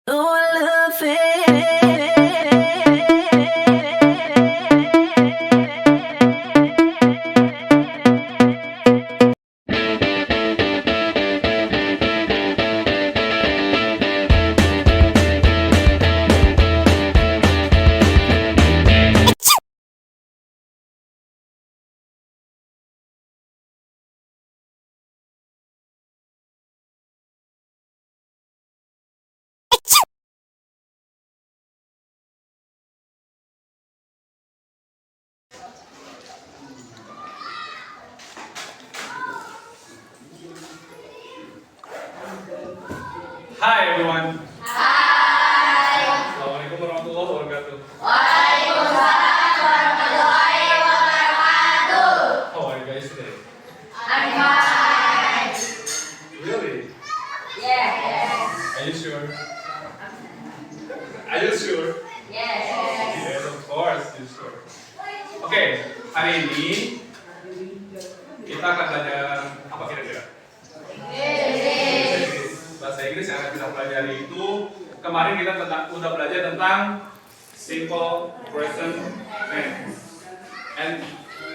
Oh, I love it. Hi everyone. Hi. Assalamualaikum warahmatullahi wabarakatuh. Waalaikumsalam warahmatullahi wabarakatuh. How are you guys today? I'm fine. Really? Yes. Are you sure? Are you sure? Yes. Yes, of course, you sure. Oke, hari ini kita akan belajar apa kira-kira? Bahasa Inggris yang akan kita pelajari itu kemarin kita udah belajar tentang simple present tense. And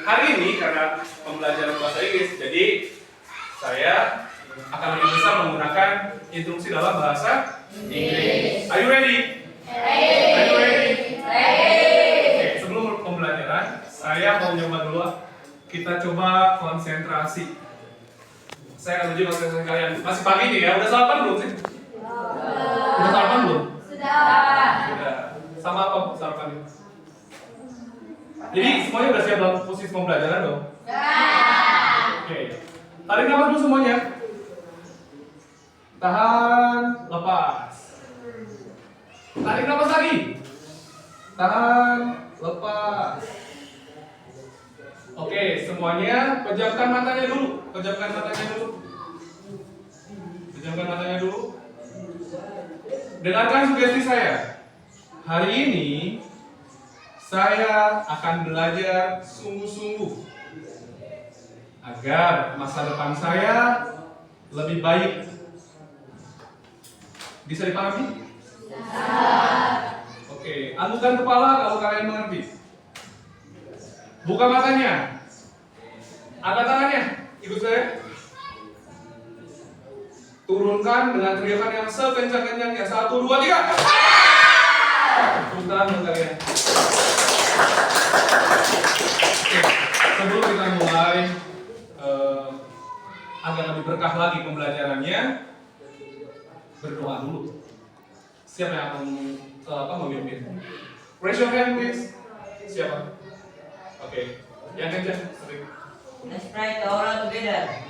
hari ini karena pembelajaran bahasa Inggris, jadi saya akan lebih besar menggunakan instruksi dalam bahasa Inggris. Are you ready? Are you ready? Oke, sebelum pembelajaran, saya mau nyoba dulu. Kita coba konsentrasi. Saya akan uji konsentrasi kalian. Masih pagi nih ya, udah sarapan belum sih? Udah sarapan belum? Sudah. Udah. Sama apa sarapannya? Jadi semuanya udah siap dalam posisi pembelajaran dong? Oke. Tarik nafas dulu semuanya. Tahan, lepas. Tarik nafas lagi. Tahan, lepas. Oke, semuanya pejamkan matanya dulu. Pejamkan matanya dulu. Pejamkan matanya dulu. Dengarkan sugesti saya. Hari ini saya akan belajar sungguh-sungguh agar masa depan saya lebih baik. Bisa dipahami? Oke, anggukkan kepala kalau kalian mengerti. Buka matanya. Angkat tangannya. Ikut saya. Turunkan dengan teriakan yang sekencang-kencangnya. 1, 2, 3. Tepuk tangan buat kalian. Oke, sebelum kita mulai agar lebih berkah lagi pembelajarannya, berdoa dulu. Siapa yang akan memimpin? Raise your hand, please. Siapa? Oke, yang kencang. Let's pray all together.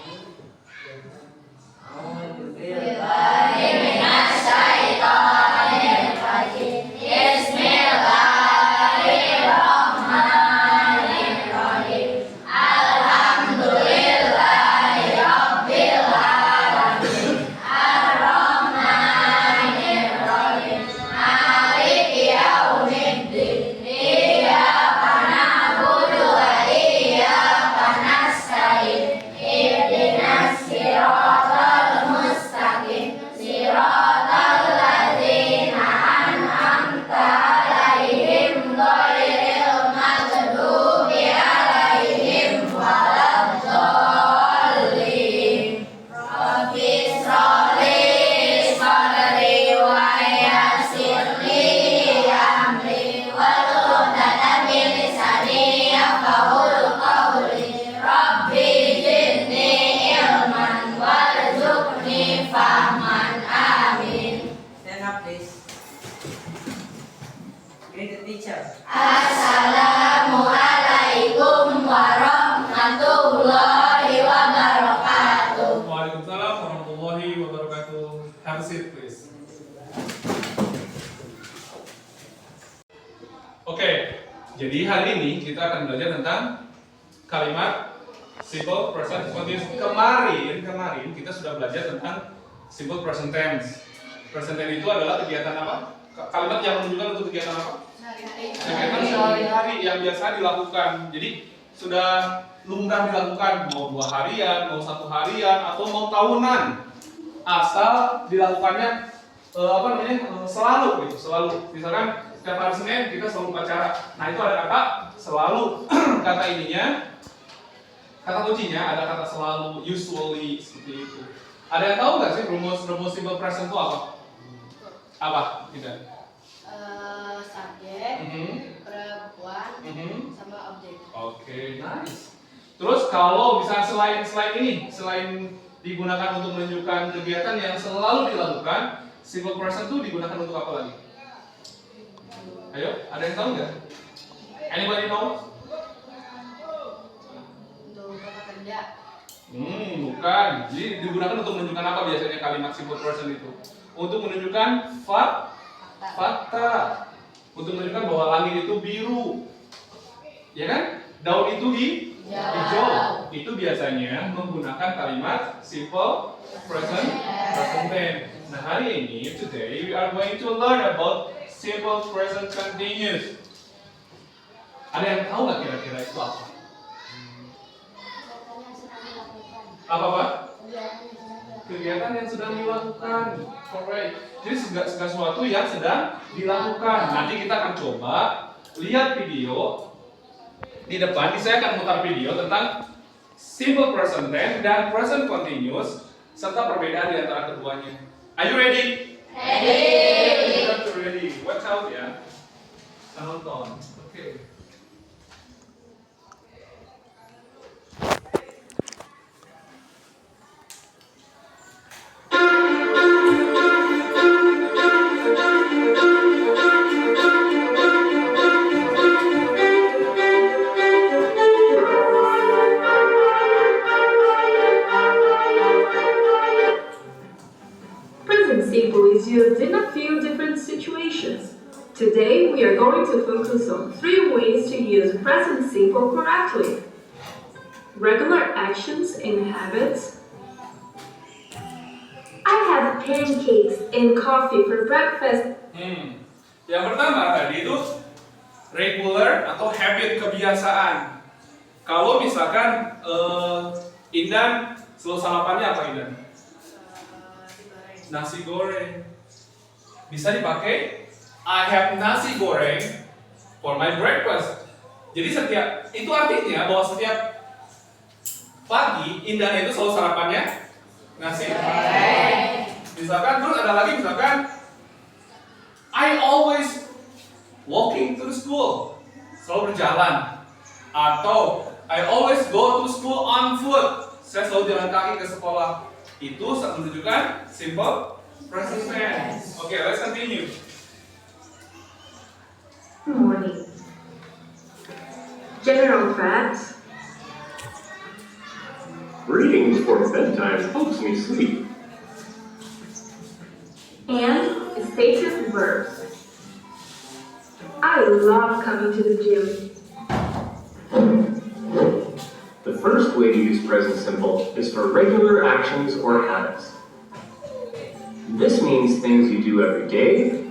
Stand up, please. Greet the teacher. Assalamualaikum warahmatullahi wabarakatuh. Waalaikumsalam warahmatullahi wabarakatuh. Have a seat, please. Oke, jadi hari ini kita akan belajar tentang kalimat simple present continuous. Kemarin kita sudah belajar tentang simple present tense. Present tense itu adalah kegiatan apa? Kalimat yang menunjukkan untuk kegiatan apa? Kegiatan sehari-hari yang biasa dilakukan. Jadi sudah lumrah dilakukan, mau 2 harian, mau 1 harian, atau mau tahunan. Asal dilakukannya selalu gitu, selalu. Misalkan setiap hari Senin kita selalu upacara. Nah itu ada kata selalu. Kata ininya, kata kuncinya ada kata selalu, usually seperti itu. Ada yang tahu nggak sih rumus simple present itu apa? Apa? Tidak. Subjek, perempuan, sama objek. Oke, nice. Terus kalau misalnya selain ini, selain digunakan untuk menunjukkan kegiatan yang selalu dilakukan, simple present itu digunakan untuk apa lagi? Ayo, ada yang tahu nggak? Anybody know? Untuk kata kerja. Bukan. Jadi digunakan untuk menunjukkan apa biasanya kalimat simple present itu? Untuk menunjukkan fakta. Untuk menunjukkan bahwa langit itu biru. Ya kan? Daun itu hijau. Itu biasanya menggunakan kalimat simple present tense. Nah, hari ini today we are going to learn about simple present continuous. Ada yang tahu nggak kira-kira itu apa? Apa? Kegiatan yang sedang dilakukan. Alright. Jadi segala sesuatu yang sedang dilakukan. Nanti kita akan coba lihat video di depan. Saya akan mutar video tentang simple present tense dan present continuous serta perbedaan di antara keduanya. Are you ready? Ready. Ready. Watch out ya. Nonton. Oke. Present simple is used in a few different situations. Today we are going to focus on 3 ways to use present simple correctly. Regular actions and habits. I had pancakes and coffee for breakfast. Yang pertama tadi itu regular atau habit, kebiasaan. Kalau misalkan Indan selalu sarapannya apa Indan? Nasi goreng. Bisa dipakai I have nasi goreng for my breakfast. Jadi itu artinya bahwa setiap pagi Indan itu selalu sarapannya nasi goreng. Misalkan terus ada lagi misalkan I always walking to the school. Selalu berjalan. Atau I always go to school on foot. Saya selalu jalan kaki ke sekolah. Itu menunjukkan simple present tense. Okay, let's continue. Morning. General facts. Reading before bedtime helps me sleep. And stated verbs. I love coming to the gym. The first way to use present simple is for regular actions or habits. This means things you do every day,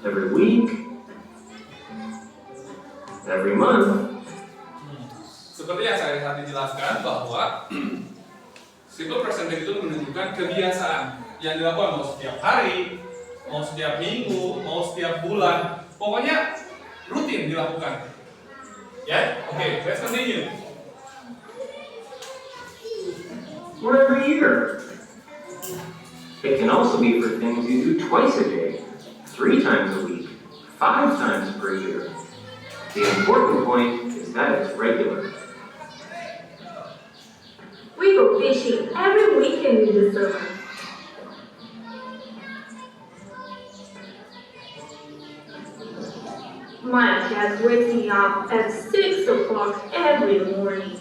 every week, every month. Seperti yang saya tadi jelaskan bahwa simple present tense itu menunjukkan kebiasaan yang dilakukan mau setiap hari, mau setiap minggu, mau setiap bulan, pokoknya rutin dilakukan. Ya, oke, let's continue. Or every year. It can also be for things you do twice a day, 3 times a week, 5 times per year. The important point is that it's regular. We go fishing every weekend in the summer. My cat wakes me up at 6 o'clock every morning.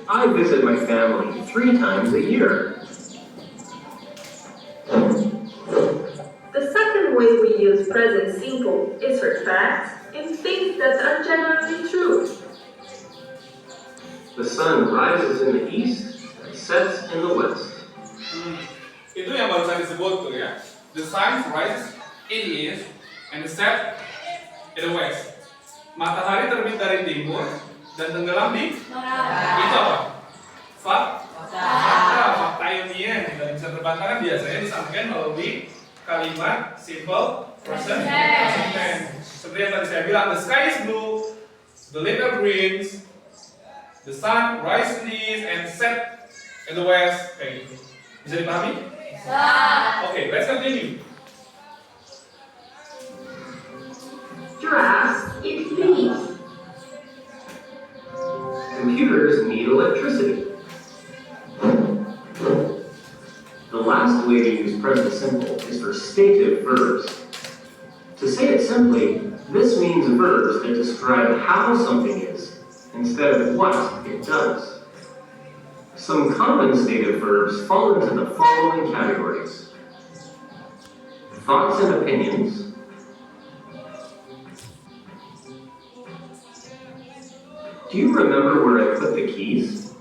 I visit my family 3 times a year. The second way we use present simple is for facts and things that are generally true. The sun rises in the east and sets in the west. Itu yang barusan disebut tuh ya. The sun rises in the east and set in the west. Matahari terbit dari timur dan tenggelam di Neraka. itu apa? Fakta ilmiah yang tidak bisa terbantahkan biasanya disampaikan melalui kalimat simple present tense. Seperti yang tadi saya bilang, the sky is blue, the leaves are green, the sun rises in the east and set in the west. Kayak gitu. Bisa dipahami? Oke, let's continue. Giraffes eat leaves. Computers need electricity. The last way to use present simple is for stative verbs. To say it simply, this means verbs that describe how something is instead of what it does. Some compensative verbs fall into the following categories: thoughts and opinions, do you remember where I put the keys?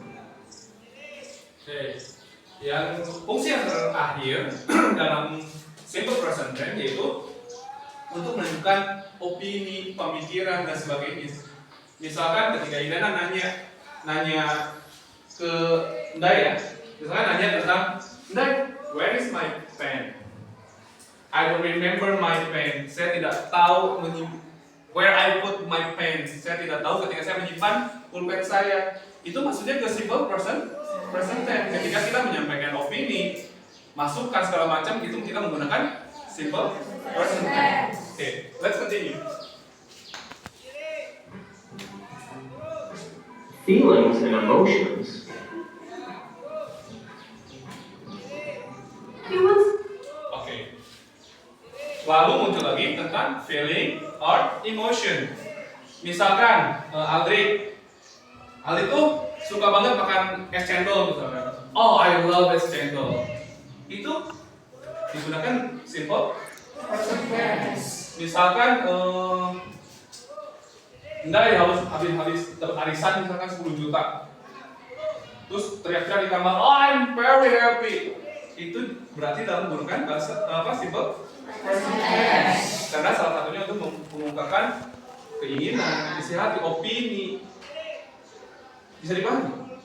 Oke, yang fungsi yang terakhir dalam simple present tense yaitu untuk menunjukkan opini, pemikiran dan sebagainya. Misalkan ketika Idana nanya ke Ndai ya, misalkan nanya tentang Ndai, where is my pen? I don't remember my pen. Saya tidak tahu where I put my pen. Saya tidak tahu ketika saya menyimpan pulpen saya. Itu maksudnya ke simple present tense. Ketika kita menyampaikan opini, masukan segala macam, itu kita menggunakan simple present tense. Okay, let's continue. Feelings and emotions. Humans Oke. Lalu muncul lagi tentang feeling or emotion. Misalkan Aldri tuh suka banget makan es cendol misalkan. Oh, I love es cendol. Itu digunakan simple present tense. Misalkan Ndai harus habis dapat arisan misalkan 10 juta. Terus teriak-teriak di kamar, oh I'm very happy. Itu berarti dalam menggunakan bahasa simple present tense. Karena salah satunya untuk mengungkapkan keinginan, isi hati, opini. Bisa dipahami?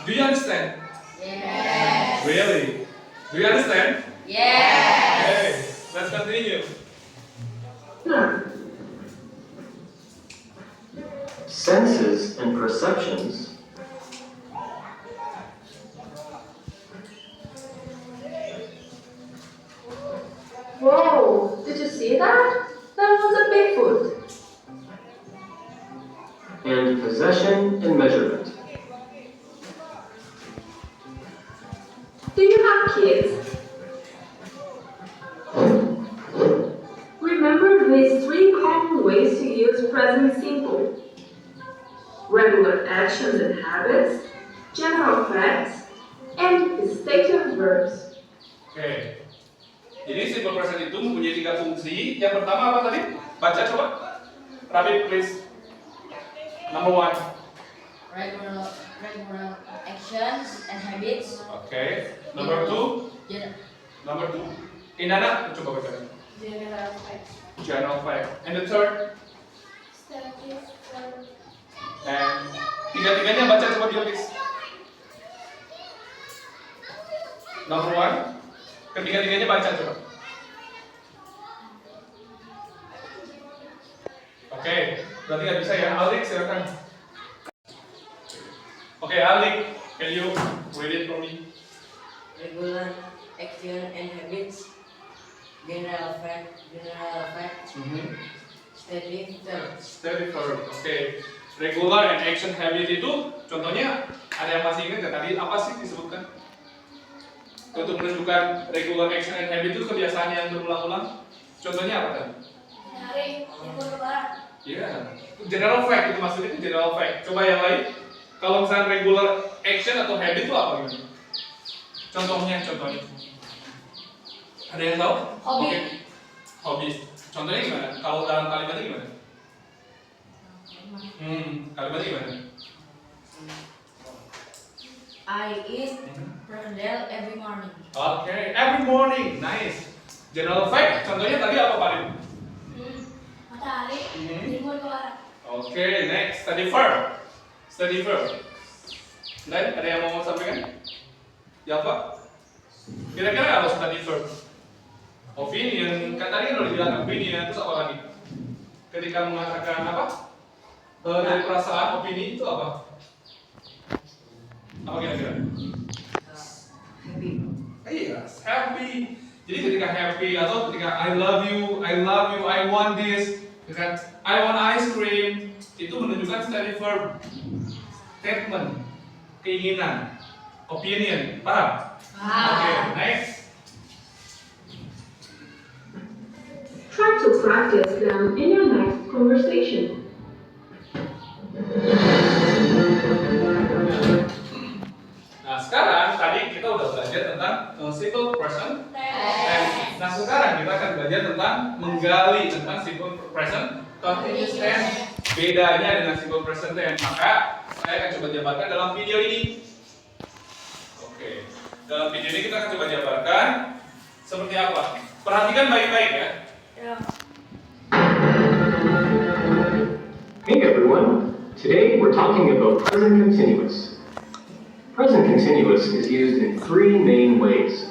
Do you understand? Yes. Really? Do you understand? Yes. Okay, let's continue. Senses and perceptions. Whoa, did you see that? That was a Bigfoot. And possession and measurement. Do you have kids? Remember these three common ways to use present simple: regular actions and habits, general facts, and stative verbs. Oke. Jadi simple present itu mempunyai 3 fungsi. Yang pertama apa tadi? Baca coba. Rabbit please. Number 1. Regular actions and habits. Oke. Number 2. Number 2. Indana coba baca. General facts. General fact. And the third. Stative verbs. And tiga-tiganya baca coba dia please. Number 1. Ketiga-tiganya baca coba. Oke, berarti nggak bisa ya. Aldik silakan. Oke, Aldik, can you read it for me? Regular action and habits, general fact, stative verbs. Steady verb. Oke. Regular and action habit itu contohnya ada yang masih ingat nggak tadi apa sih disebutkan? Untuk menunjukkan regular action and habit itu kebiasaan yang berulang-ulang. Contohnya apa tadi? Hari libur lebaran. Iya. General fact itu maksudnya itu general fact. Coba yang lain. Kalau misalnya regular action atau habit itu apa gimana? Contohnya. Ada yang tahu? Hobi. Oke. Hobi. Contohnya gimana? Kalau dalam kalimatnya gimana? Kalimatnya gimana? I eat perkedel every morning. Oke, every morning, nice. General fact, contohnya tadi apa Pak? Matahari libur lebaran. Oke, next study verb. Study verb. Lain, ada yang mau sampaikan? Ya Pak. Kira-kira apa study verb? Opinion. Kan tadi kan udah bilang opinion, terus apa lagi? Ketika mengatakan apa? Dari perasaan opini itu apa? Apa kira-kira? Happy. Yes, happy. Jadi ketika happy atau ketika I love you, I want this, kan? I want ice cream, itu menunjukkan study verb. Statement, keinginan, opinion, paham? Oke, next. Try to practice them in your next conversation. Nah sekarang tadi kita udah belajar tentang simple present tense. Nah sekarang kita akan belajar tentang menggali tentang simple present continuous tense. Bedanya dengan simple present tense. Maka saya akan coba jabarkan dalam video ini. Oke, dalam video ini kita akan coba jabarkan seperti apa. Perhatikan baik-baik ya. Hey everyone, today we're talking about present continuous. Present continuous is used in three main ways.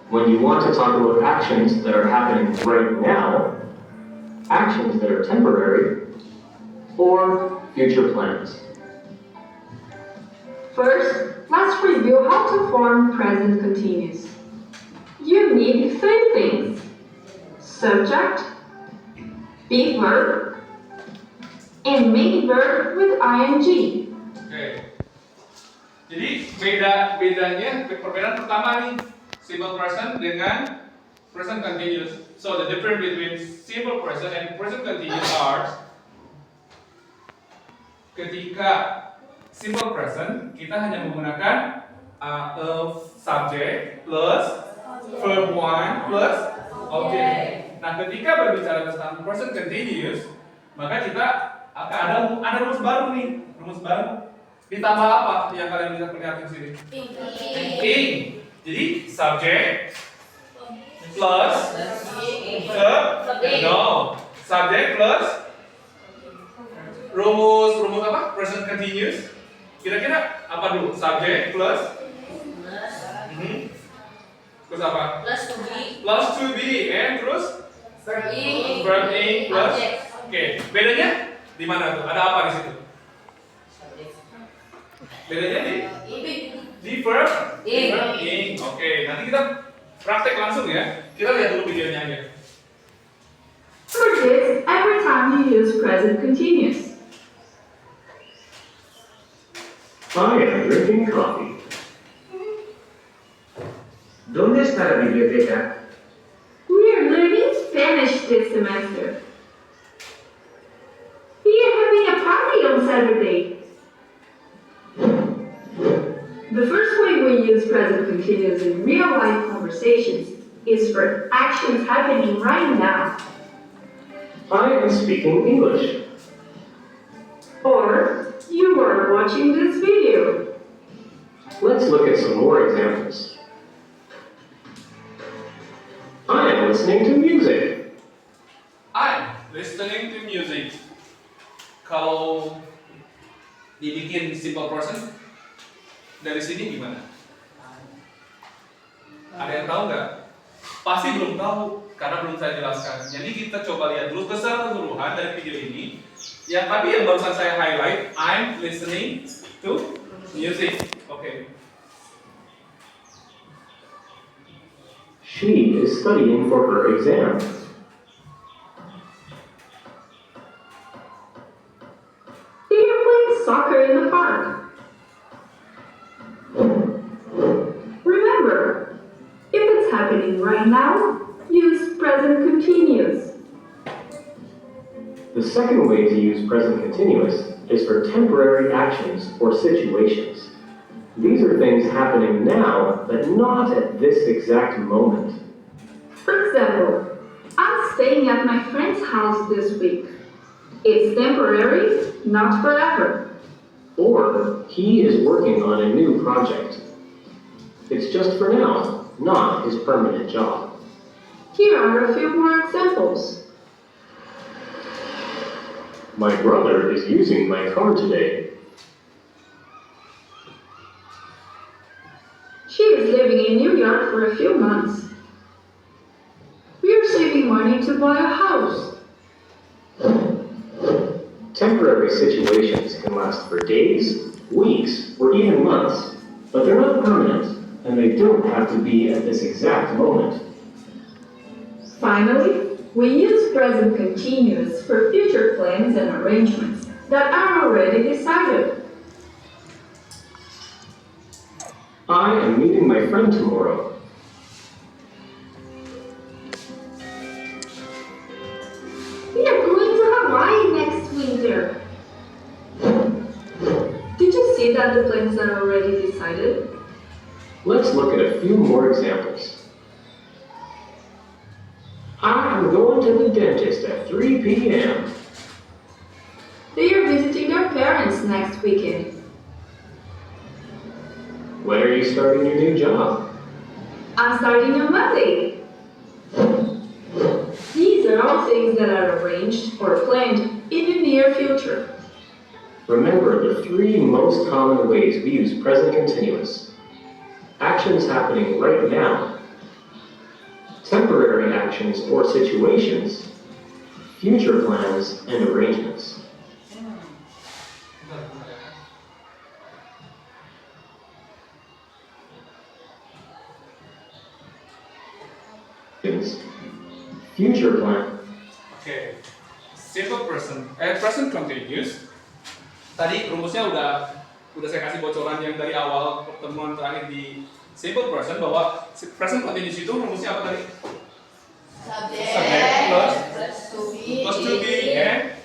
When you want to talk about actions that are happening right now, actions that are temporary, or future plans. First, let's review how to form present continuous. You need three things: subject, be verb, and main verb with ing. Oke. Jadi bedanya perbedaan pertama nih simple present dengan present continuous. So the difference between simple present and present continuous are ketika simple present kita hanya menggunakan subject plus verb one plus object. Nah ketika berbicara tentang present continuous maka kita akan ada rumus baru nih, rumus baru. Ditambah apa yang kalian bisa perlihatkan di sini? Ing. Jadi subject plus verb. No. Subject plus rumus apa? Present continuous. Kira-kira apa dulu? Subject plus terus apa? Plus to be and terus verb ing plus. Oke, bedanya di mana tuh? Ada apa di situ? Bedanya di verb ing. Oke, nanti kita praktek langsung ya. Kita lihat dulu videonya aja. Practice every time you use present continuous. I am drinking coffee. ¿Dónde está la biblioteca? We are learning Spanish this semester. We are having a party on Saturday. The first way we use present continuous in real-life conversations is for actions happening right now. I am speaking English. Or, you are watching this video. Let's look at some more examples. I am listening to music. I'm listening to music. Kalau dibikin simple present dari sini gimana? Ada yang tahu nggak? Pasti belum tahu karena belum saya jelaskan. Jadi kita coba lihat dulu keseluruhan dari video ini. Yang tadi yang barusan saya highlight, I'm listening to music. Oke. She is studying for her exam. They are playing soccer in the park. Remember, if it's happening right now, use present continuous. The second way to use present continuous is for temporary actions or situations. These are things happening now, but not at this exact moment. For example, I'm staying at my friend's house this week. It's temporary, not forever. Or he is working on a new project. It's just for now, not his permanent job. Here are a few more examples. My brother is using my car today. She is living in New York for a few months. We are saving money to buy a house. Temporary situations can last for days, weeks, or even months, but they're not permanent, and they don't have to be at this exact moment. Finally, we use present continuous for future plans and arrangements that are already decided. I am meeting my friend tomorrow. We are going to Hawaii next winter. Did you see that the plans are already decided? Let's look at a few more examples. I am going to the dentist at 3 p.m. They are visiting their parents next weekend. When are you starting your new job? I'm starting on Monday. These are all things that are arranged or planned in the near future. Remember the three most common ways we use present continuous. Actions happening right now. Temporary actions or situations. Future plans and arrangements. Future plan. Oke, simple present continuous. Tadi rumusnya udah saya kasih bocoran yang dari awal pertemuan terakhir di simple present bahwa present continuous itu rumusnya apa tadi? Subject plus to be and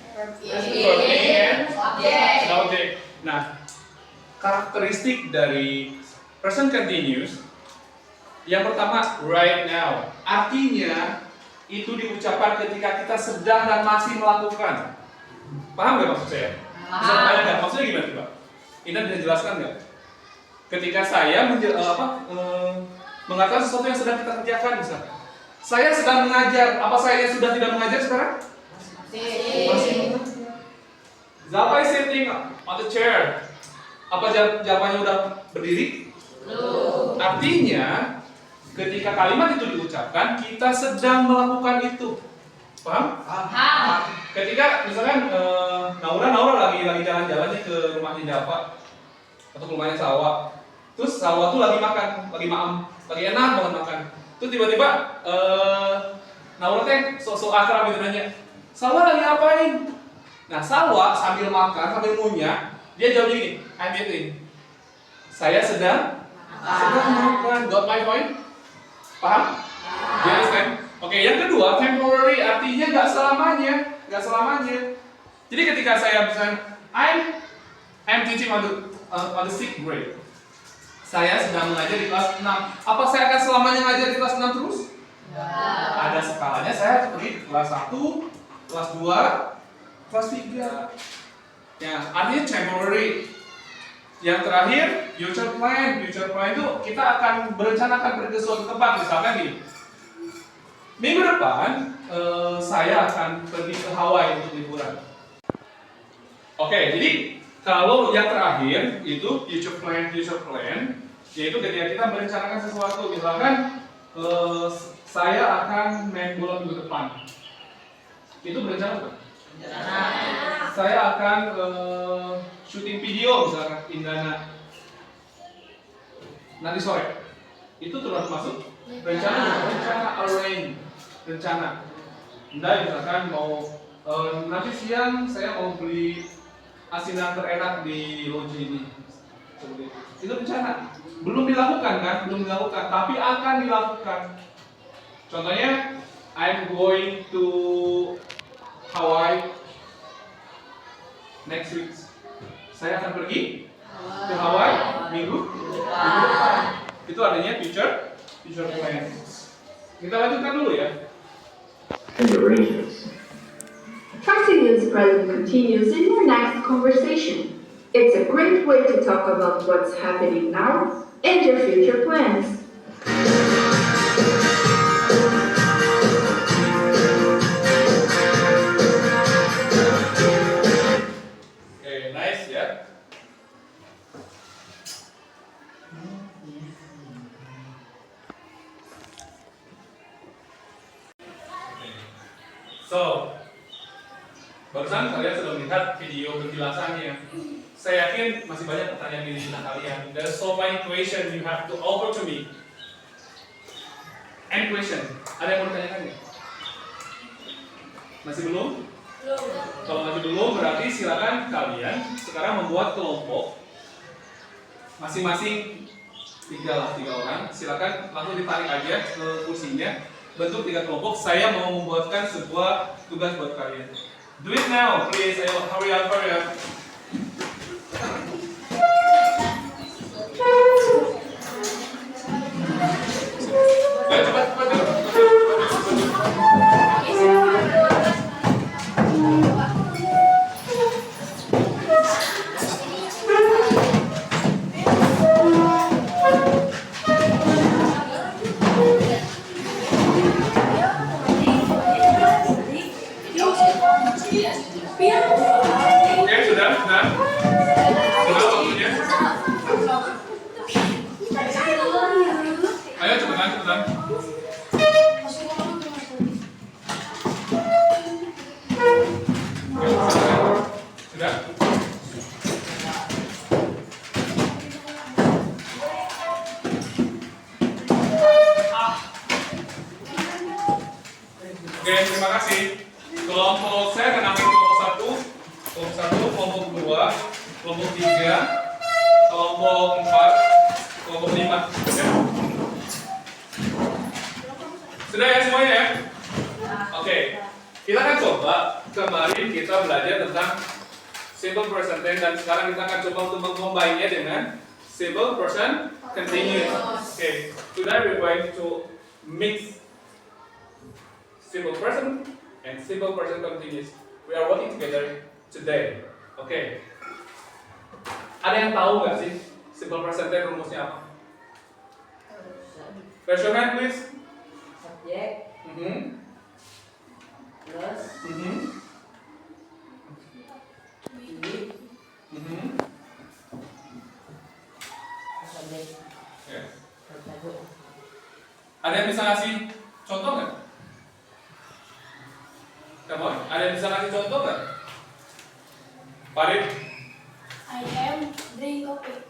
object. Nah, karakteristik dari present continuous yang pertama right now, artinya itu diucapkan ketika kita sedang dan masih melakukan. Paham nggak maksud saya? Bisa tanya nggak? Maksudnya gimana Pak? Intan bisa jelaskan nggak? Ketika saya mengatakan sesuatu yang sedang kita kerjakan misalnya, saya sedang mengajar, apa saya sudah tidak mengajar sekarang? Masih. Zalpa is sitting on the chair. Apa jawabannya udah berdiri? Belum. Artinya ketika kalimat itu diucapkan, kita sedang melakukan itu. Paham? Paham. Ketika misalkan Naura lagi jalan-jalannya ke rumahnya Java atau ke rumahnya Salwa. Terus Salwa tuh lagi makan, lagi enak banget makan. Terus tiba-tiba Naura teh sok-sok akrab gitu nanya, "Salwa lagi ngapain?" Nah, Salwa sambil makan, sambil ngunyah, dia jawab gini, "I'm eating." Saya sedang makan. Got my point? Paham? You understand? Oke, yang kedua, temporary artinya nggak selamanya. Jadi ketika saya misalnya, I'm teaching on the sixth grade. Saya sedang mengajar di kelas 6. Apa saya akan selamanya ngajar di kelas 6 terus? Ada skalanya, saya pergi di kelas 1, kelas 2, kelas 3. Ya, artinya temporary. Yang terakhir, future plan. Future plan itu kita akan berencanakan pergi ke suatu tempat, misalkan gini. Minggu depan, saya akan pergi ke Hawaii untuk liburan. Oke, jadi kalau yang terakhir itu future plan, yaitu ketika kita merencanakan sesuatu, misalkan saya akan main bola minggu depan. Itu berencana bukan? Saya akan syuting video misalkan Indana nanti sore. Itu termasuk rencana rencana. Nah, misalkan mau nanti siang saya mau beli asinan terenak di loji ini. Itu rencana. Belum dilakukan, tapi akan dilakukan. Contohnya, I'm going to Hawaii next week. Saya akan pergi ke Hawaii minggu depan. Itu artinya future plan. Kita lanjutkan dulu ya. And arrangements. Try to use present continuous in your next conversation. It's a great way to talk about what's happening now and your future plans. So, barusan kalian sudah melihat video penjelasannya. Saya yakin masih banyak pertanyaan di benak kalian. There's so many questions you have to offer to me. Any question? Ada yang mau ditanyakan nggak? Masih belum? Kalau masih belum, berarti silakan kalian sekarang membuat kelompok masing-masing tiga orang. Silakan langsung ditarik aja ke kursinya. Bentuk 3 kelompok. Saya mau membuatkan sebuah tugas buat kalian. Do it now, please. Ayo, hurry up. Ayo, cepat. Oke, sudah. Sudah waktunya. Ayo, cepetan. Sudah. Oke, terima kasih. Kelompok saya akan ambil kelompok 1, kelompok 2, kelompok 3, kelompok 4, kelompok 5. Ya. Sudah ya semuanya ya? Oke. Kita akan coba, kemarin kita belajar tentang simple present tense dan sekarang kita akan coba untuk mengcombine-nya dengan simple present continuous. Oke. Today we're going to mix simple present and simple present continuous. We are working together today. Oke. Ada yang tahu nggak sih simple present tense rumusnya apa? Raise your hand, please. Subjek plus subjek. Ya. Ada yang bisa ngasih contoh nggak? Come on, ada yang bisa ngasih contoh nggak? Farid, I am drink coffee.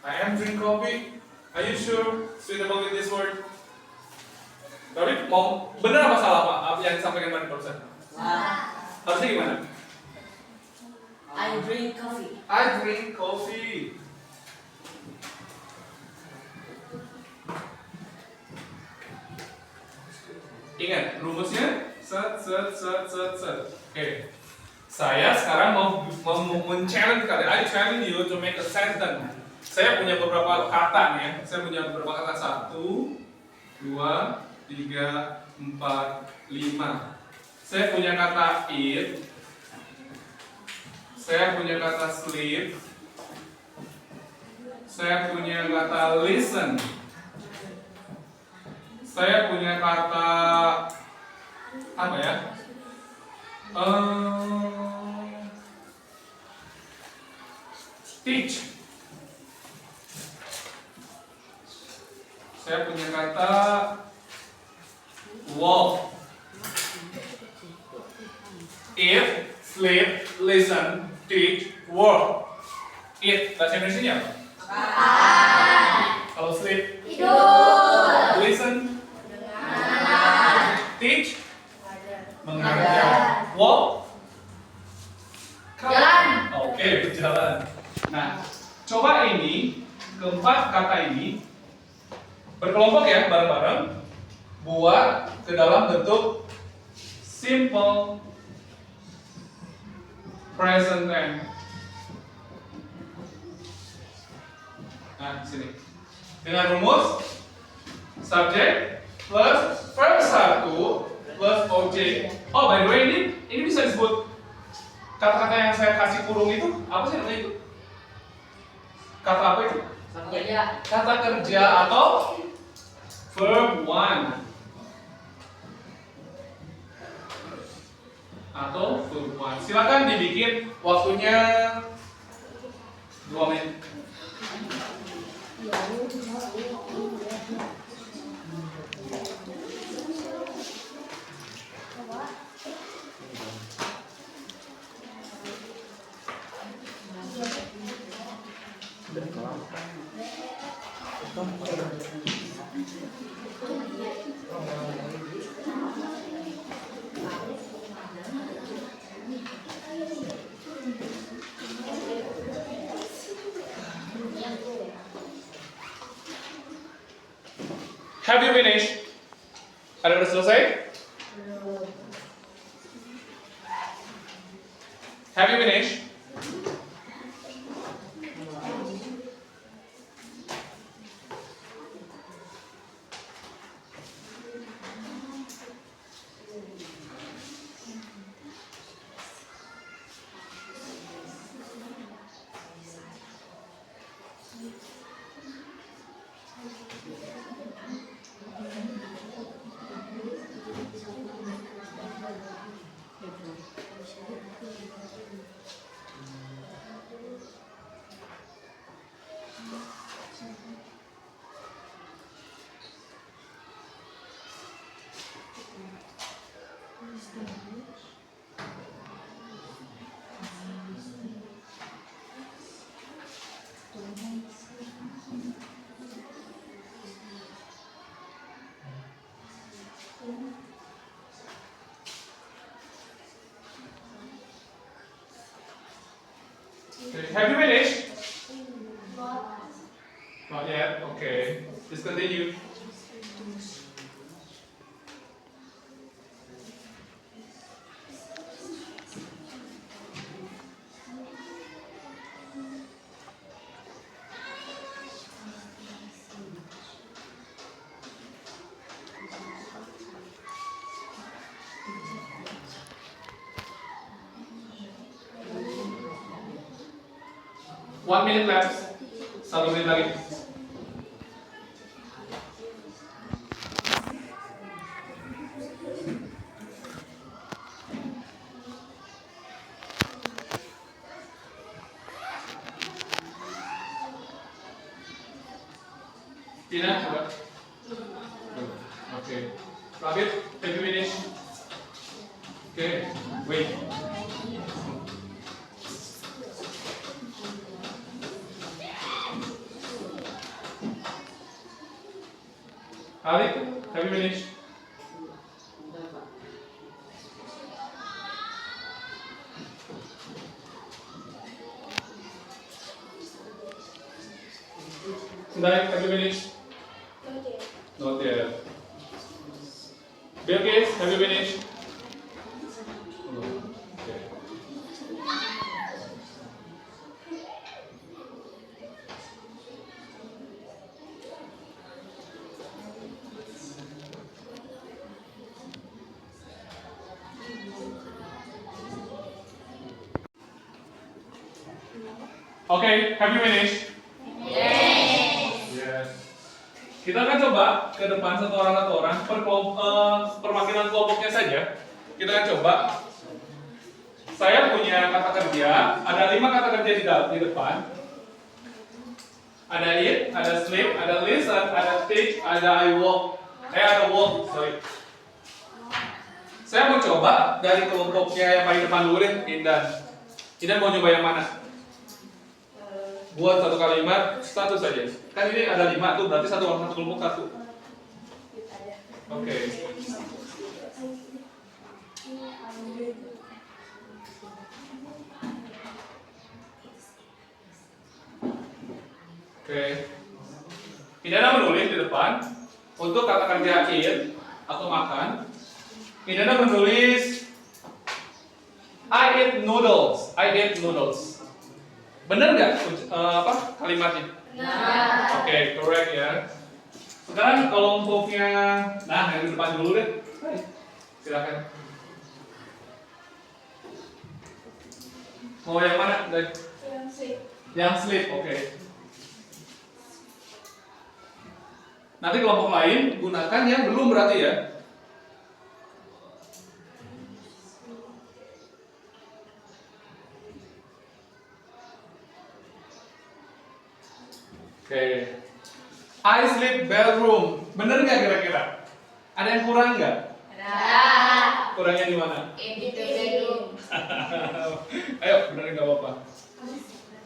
I am drink coffee. Are you sure suitable with this word? Farid, mau benar apa salah Pak? Apa yang disampaikan Farid barusan? Harusnya gimana? I drink coffee. I drink coffee. Ingat rumusnya set. Oke. Saya sekarang mau men-challenge kalian. I challenge you to make a sentence. Saya punya beberapa kata nih ya. Saya punya beberapa kata 1, 2, 3, 4, 5. Saya punya kata eat. Saya punya kata sleep. Saya punya kata listen. Saya punya kata apa ya? Teach. Saya punya kata walk. Eat, sleep, listen, teach, work. Eat, bahasa Indonesia apa? Kalau sleep, Tidur. listen, teach, mengajar, walk, Jalan. Oke, berjalan. Nah, coba ini keempat kata ini berkelompok ya, bareng-bareng, buat ke dalam bentuk simple present tense. Nah, sini. Dengan rumus subject plus verb 1 plus object. Oh, by the way, ini bisa disebut kata-kata yang saya kasih kurung itu apa sih namanya itu? Kata apa itu? Kerja. Kata kerja atau verb 1 atau verb 1. Silakan dibikin waktunya 2 menit. Have you finished? Ada udah selesai? Have you finished? Okay. Have you finished? Not yet. Okay. Just continue. One minute left. 1 menit lagi. Tina, coba. Okay. Rabit, have you finished? Okay, wait. Alif, have you finished? Sundai, have you finished? Not yet. Bilkis, have you finished? Okay. Okay, have you finished? Yes. Kita akan coba ke depan satu orang perwakilan kelompoknya saja. Kita akan coba. Saya punya kata kerja, ada 5 kata kerja di depan. Ada eat, ada sleep, ada listen, ada teach, ada I walk. Ada walk, sorry. Saya mau coba dari kelompoknya yang paling depan dulu deh, Indan. Indan mau coba yang mana? Buat satu kalimat, satu saja. Kan ini ada 5 tuh, berarti satu kelompok satu. Oke. Oke. Indana menulis di depan untuk kata kerja eat atau makan. Indana menulis I eat noodles. I eat noodles. Benar nggak kalimatnya? Nah. Oke, correct ya. Sekarang kelompoknya, nah yang di depan dulu deh. Silakan. Mau yang mana? Yang sleep. Yang sleep, oke. Nanti kelompok lain gunakan yang belum berarti ya. Oke. I sleep bedroom. Bener nggak kira-kira? Ada yang kurang nggak? Ada. Kurangnya di mana? In the bedroom. Ayo, benerin nggak apa-apa.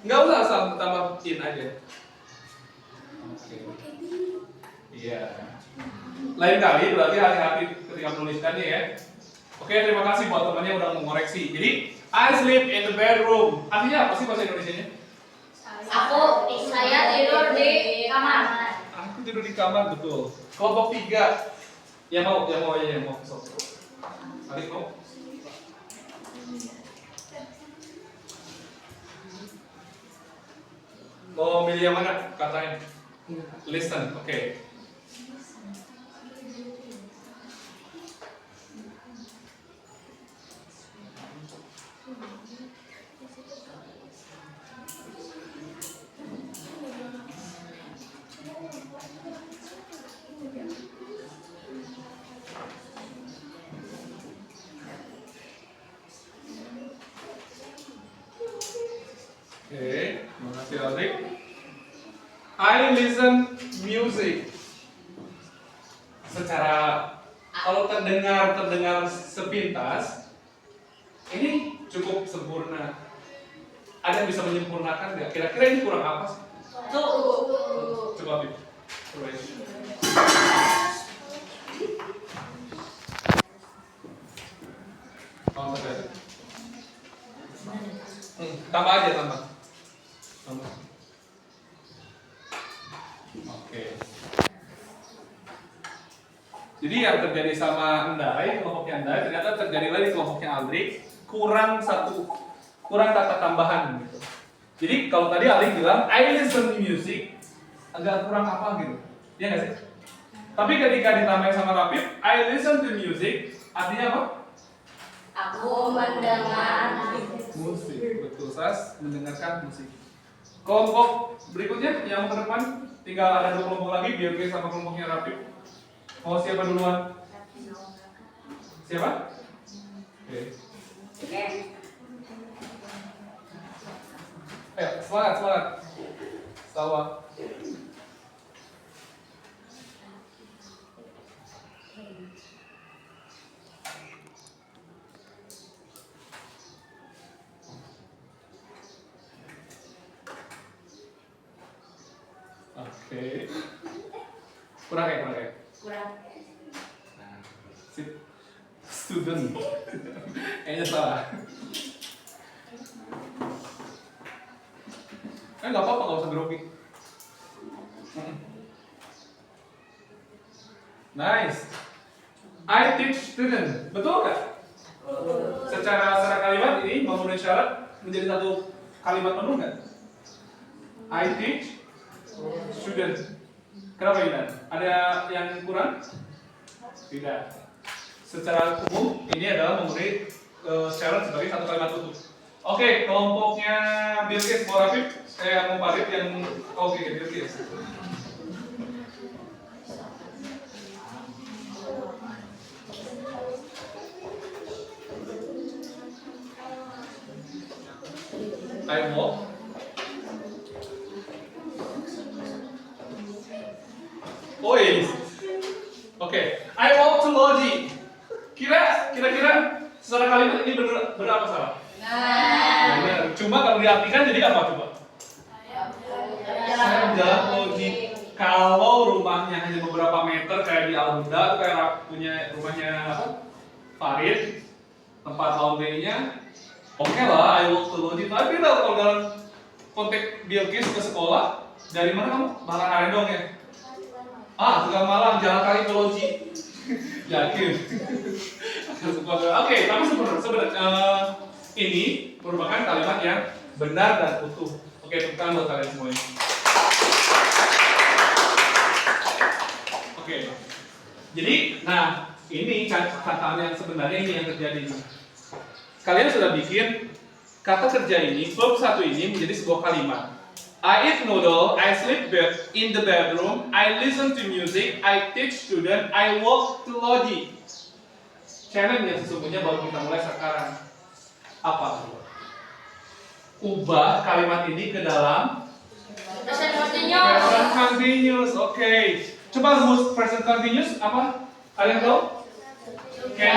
Nggak usah asal tambah in aja. Oke. Iya. Lain kali berarti hati-hati ketika menuliskannya ya. Oke, terima kasih buat temannya udah mengoreksi. Jadi, I sleep in the bedroom. Artinya apa sih bahasa Indonesianya? Saya tidur di kamar. Aku tidur di kamar, betul. Kelompok 3. Yang mau. Sok. Adik mau? Mau milih yang mana katanya? Listen, oke. Oke, terima kasih Aldik. I listen music. Secara kalau terdengar sepintas, ini cukup sempurna. Ada yang bisa menyempurnakan nggak? Kira-kira ini kurang apa sih? Coba Bib. Coba ini. Tambah aja tambah. Oke. Jadi yang terjadi sama Endai, kelompoknya Endai, ternyata terjadi lagi kelompoknya Aldrik, kurang kata tambahan gitu. Jadi kalau tadi Aldrik bilang I listen to music, agak kurang apa gitu. Iya nggak sih? Tapi ketika ditambahin sama Rapid, I listen to music, artinya apa? Aku mendengar Musik, betul Sas, mendengarkan musik. Kelompok berikutnya yang ke depan, tinggal ada 2 kelompok lagi, biar sama kelompoknya Rapid. Mau siapa duluan? Siapa? Oke. Ayo, semangat. Sawa. Oke. Kurang ya? kurang. Nah, sip. Student. Kayaknya salah. Nggak apa-apa, nggak usah grogi. Nice. I teach student. Betul nggak? Secara kalimat ini memenuhi syarat menjadi satu kalimat penuh nggak? I teach student. Kenapa Yudan? Ada yang kurang? Tidak. Secara umum ini adalah memenuhi syarat sebagai satu kalimat utuh. Oke, kelompoknya Bilqis mau Rafif, saya mau Farid yang oke Bilqis. I walk. Oh yes. Oke, I walk to Logi. Kira-kira secara kalimat ini benar apa salah? Benar. Cuma kalau diartikan jadi apa coba? Saya jalan Logi. Kalau rumahnya hanya beberapa meter kayak di Al-Huda atau kayak punya rumahnya Farid, tempat laundry-nya, oke lah, I walk to Logi. Tapi kalau dalam konteks Bilqis ke sekolah, dari mana kamu? Malang Arendong ya? Tegal Malang, jalan kaki ke Logi. Yakin? Oke, tapi sebenarnya ini merupakan kalimat yang benar dan utuh. Oke, tepuk tangan buat kalian semuanya. Oke. Jadi, nah ini kata yang sebenarnya ini yang terjadi. Kalian sudah bikin kata kerja ini, verb satu ini menjadi sebuah kalimat. I eat noodle, I sleep in the bedroom, I listen to music, I teach student, I walk to Logi. Challenge yang sesungguhnya baru kita mulai sekarang. Apa? Ubah kalimat ini ke dalam Present continuous. Present continuous. Oke. Coba rumus present continuous apa? Kalian tahu? Can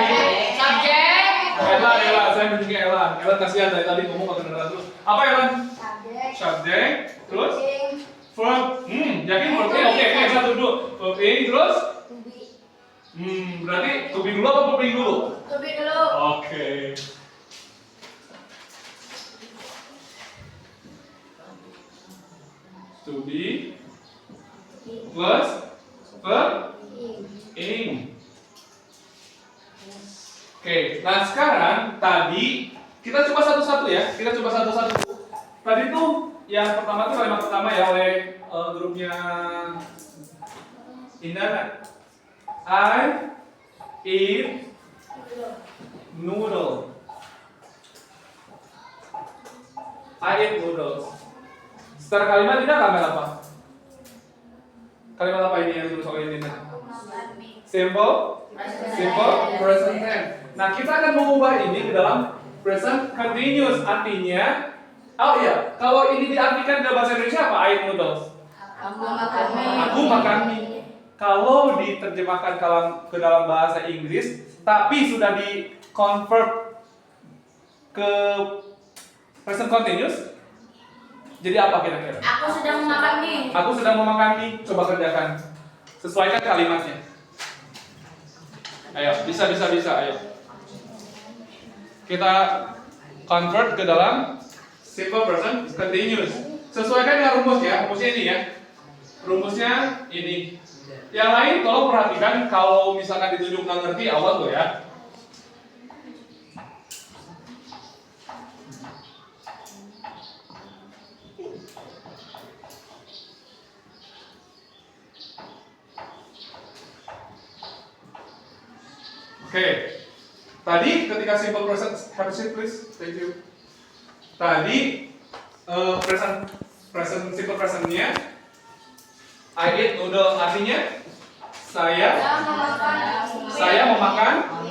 Subject. Ella, saya menunjuk Ella. Ella kasihan dari tadi ngomong pakai beneran terus. Apa Ella? Subject. Subject, terus Being. verb. Yakin verb A? Oke, satu dulu. Verb A, terus? To be. Berarti to be dulu apa verb being dulu? To be dulu. Oke. To be plus verb ing. Oke, nah sekarang tadi kita coba satu-satu ya. Kita coba satu-satu. Tadi tuh yang pertama tuh kalimat pertama ya oleh grupnya Indah. I eat noodle. I eat noodles. Secara kalimat Indah kalimat apa? Kalimat apa ini yang ditulis oleh Indah? Simple present tense. Nah, kita akan mengubah ini ke dalam present continuous. Artinya, kalau ini diartikan dalam bahasa Indonesia apa? I eat noodles. Aku makan mie. Kalau diterjemahkan ke dalam bahasa Inggris, tapi sudah di convert ke present continuous, jadi apa kira-kira? Aku sedang memakan mie. Aku sedang memakan mie. Coba kerjakan. Sesuaikan kalimatnya. Ayo, bisa. Ayo. Kita convert ke dalam simple present continuous. Sesuaikan dengan rumus ya. Rumusnya ini ya. Rumusnya ini. Yang lain tolong perhatikan kalau misalkan ditunjuk nggak ngerti awas lo ya. Oke. Tadi ketika simple present, have a seat please. Thank you. Tadi present simple presentnya I eat noodle, artinya saya memakan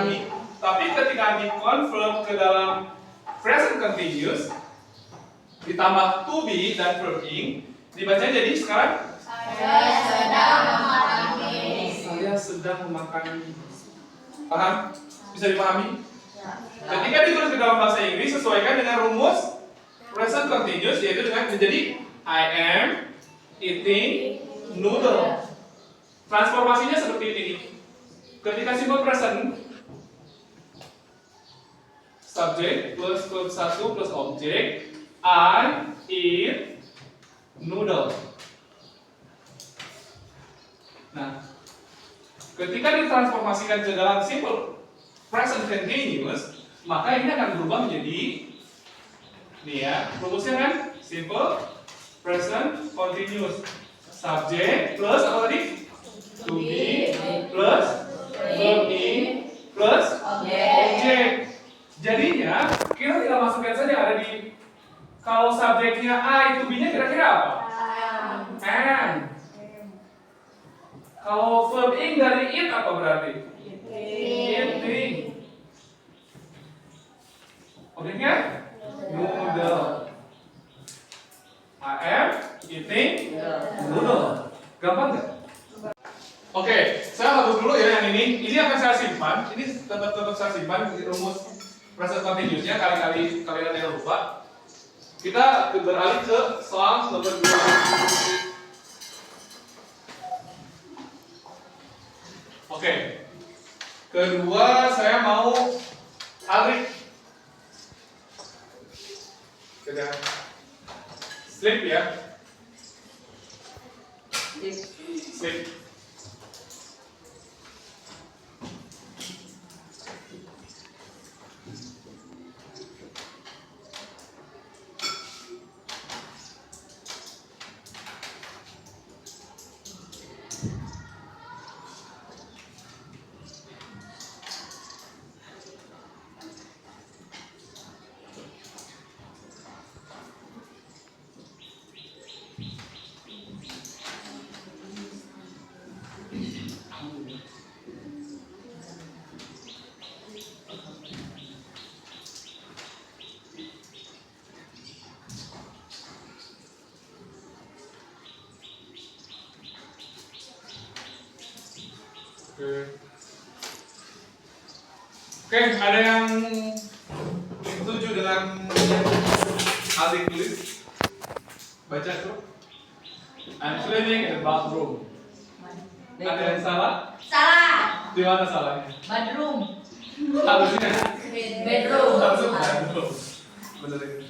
mie. Tapi ketika di-convert ke dalam present continuous ditambah to be dan verb ing, dibaca jadi sekarang Saya sedang memakan mie. saya sedang memakan mie. Paham? Bisa dipahami? Ketika ditulis ke dalam bahasa Inggris sesuaikan dengan rumus present continuous, yaitu dengan menjadi I am eating noodle. Transformasinya seperti ini. Ketika simple present, subject plus verb 1 plus object, I eat noodle. Nah, ketika ditransformasikan ke dalam simple present continuous, maka ini akan berubah menjadi nih ya, rumusnya kan simple present continuous. Subject plus apa tadi? To be plus verb ing plus object. Jadinya kita tinggal masukkan saja ada di, kalau subjeknya I, to be-nya kira-kira apa? Am. Kalau verb ing dari eat apa berarti? Eating. Objeknya? Noodle. I am eating noodle. Gampang nggak? Oke, saya hapus dulu ya yang ini. Ini akan saya simpan. Ini tetap saya simpan di rumus present continuous-nya. Kali-kali kalian ada yang lupa. Kita beralih ke soal nomor 2. Oke. Kedua saya mau tarik. Sudah. Slip ya. Slip. Oke, ada yang setuju dengan Aldi tulis? Baca tuh. I'm sleeping in the bathroom. Ada yang salah? Salah. Di mana salahnya? Bedroom. Harusnya. Bedroom. Harusnya bedroom. Bener ini.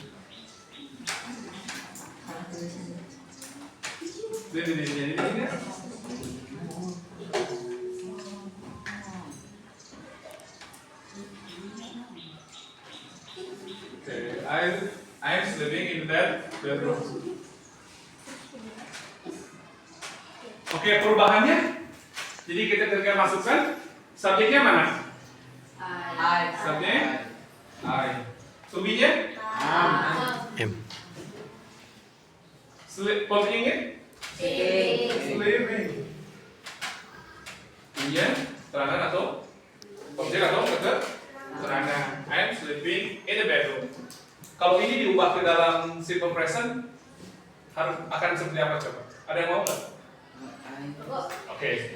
Ini. Okay, I'm sleeping in that bedroom. Oke, perubahannya. Jadi kita ketika masukkan subjeknya mana? Subjeknya I. Subinya? M. Objeknya? Sleeping. Kemudian terangan atau objek atau keterangan. I'm sleeping in the bedroom. Kalau ini diubah ke dalam simple present, akan seperti apa coba? Ada yang mau nggak? Oke.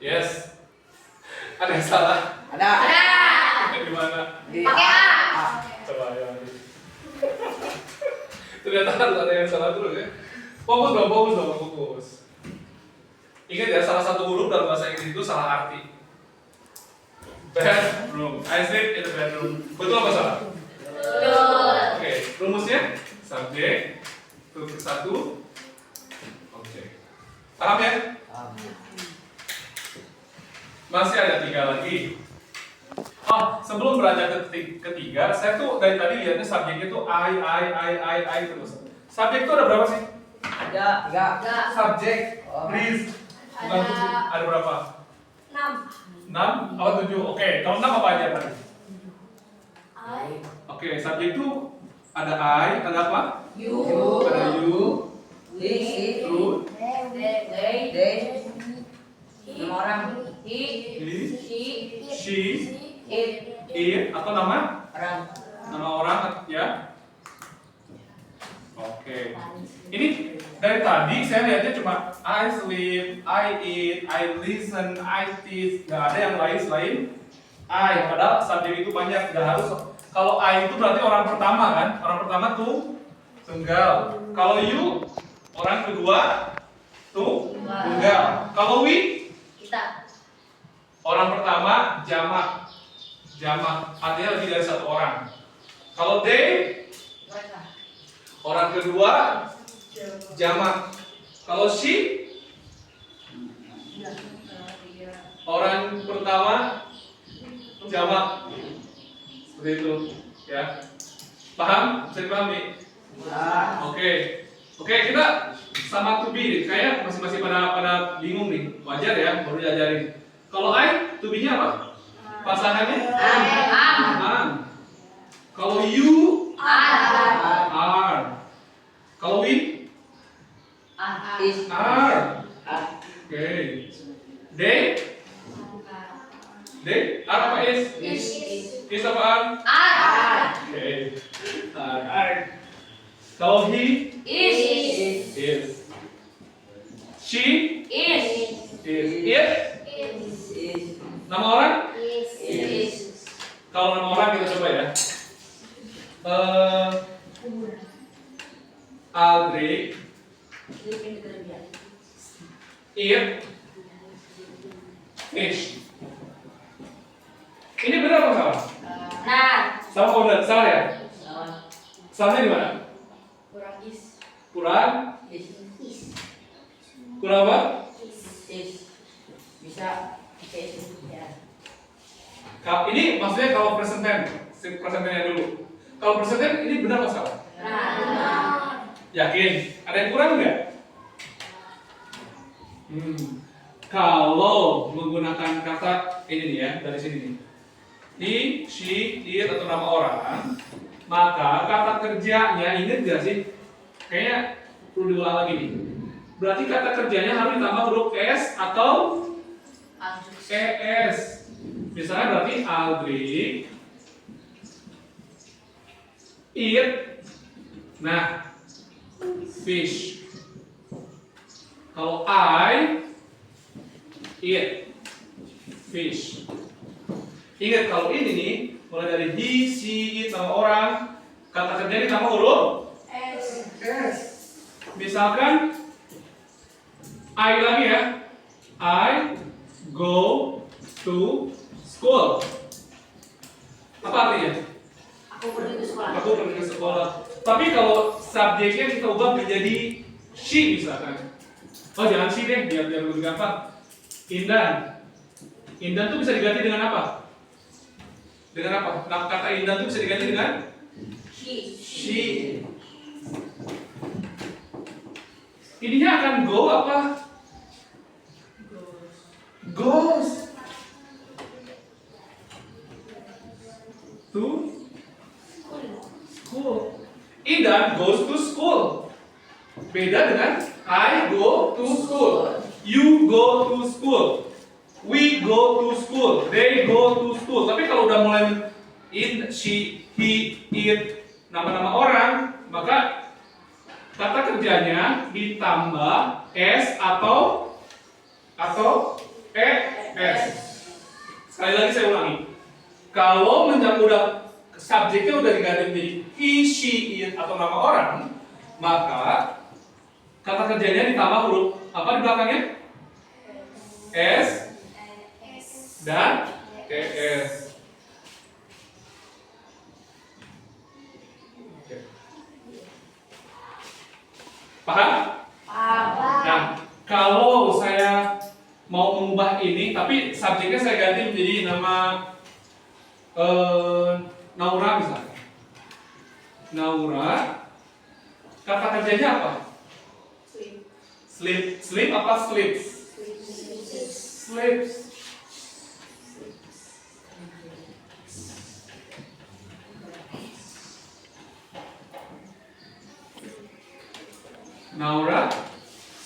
Yes. Ada yang salah? Ada. Di mana? Pakai A. Coba ya. Ternyata harus ada yang salah terus ya. Fokus. Ingat ya, salah satu huruf dalam bahasa Inggris itu salah arti. Bedroom. I sleep in the bedroom. Betul apa salah? Betul. Oke, rumusnya subjek, verb satu, objek. Paham ya? Masih ada 3 lagi. Sebelum beranjak ke ketiga, saya tuh dari tadi lihatnya subjeknya tuh I terus. Subjek itu ada berapa sih? Ada. Subjek, please. Bukan tujuh. Ada berapa? 6. 6? Apa 7? Oke, kalau 6 apa aja tadi? I. Oke, subjek itu ada I, ada apa? You. Ada you, We. true, They. Nama orang. He. he, She. she, It. atau nama? Orang. Nama orang ya. Oke. Ini dari tadi saya lihatnya cuma I sleep, I eat, I listen, I teach. Nggak ada yang lain selain I. Padahal subjek itu banyak. Nggak harus. Kalau I itu berarti orang pertama kan? Orang pertama tuh tunggal. Kalau you orang kedua tuh tunggal. Kalau we Kita. orang pertama jamak. Artinya lebih dari satu orang. Kalau they Mereka. orang kedua jamak. Kalau she orang pertama jamak. Seperti itu ya. Paham? Bisa dipahami? Oke, kita sama to be. Kayaknya masih pada bingung nih. Wajar ya, baru diajarin. Kalau I, to be-nya apa? Pasangannya? Am. Kalau you, are. Kalau we, are. Oke. They, are apa is? Is apaan? Oke. Are. Kalau he, is. She, is. It, nama orang? Kalau nama orang kita coba ya. Aldrich, eat, fish. Ini benar apa salah? Sama apa benar? Salah ya? Salahnya di mana? Kurang? Kurang apa? Bisa ya. Ini maksudnya kalau present tense, present tense dulu. Kalau present tense ini benar atau salah? Yakin? Ada yang kurang nggak? Kalau menggunakan kata ini nih ya, dari sini nih. He, she, it atau nama orang, maka kata kerjanya ingat gak sih? Kayaknya perlu diulang lagi nih. Berarti kata kerjanya harus ditambah huruf S atau ES. Misalnya berarti Aldri eat, nah, fish. Kalau I eat fish. Ingat kalau ini nih, mulai dari he, she, it, nama orang, kata kerjanya ditambah huruf S. Misalkan I lagi ya, I go to school. Apa artinya? Aku pergi ke sekolah. Aku pergi ke sekolah. Tapi kalau subjeknya kita ubah menjadi she misalkan. Oh jangan she deh, biar lebih gampang. Indan. Indan tuh bisa diganti dengan apa? Dengan apa? Nah, kata Indan tuh bisa diganti dengan she. Ininya akan go apa? Goes to school. Indan goes to school. Beda dengan I go to school. You go to school. We go to school. They go to school. Tapi kalau udah mulai in, she, he, it, nama-nama orang, maka kata kerjanya ditambah S atau ES. Sekali lagi saya ulangi. Kalau udah subjeknya udah diganti menjadi he, she, it atau nama orang, maka kata kerjanya ditambah huruf apa di belakangnya? S dan ES. Oke. Paham? Nah, kalau saya mau mengubah ini, tapi subjeknya saya ganti menjadi nama Naura misalnya. Naura, kata kerjanya apa? Sleep apa sleeps? Sleeps. Naura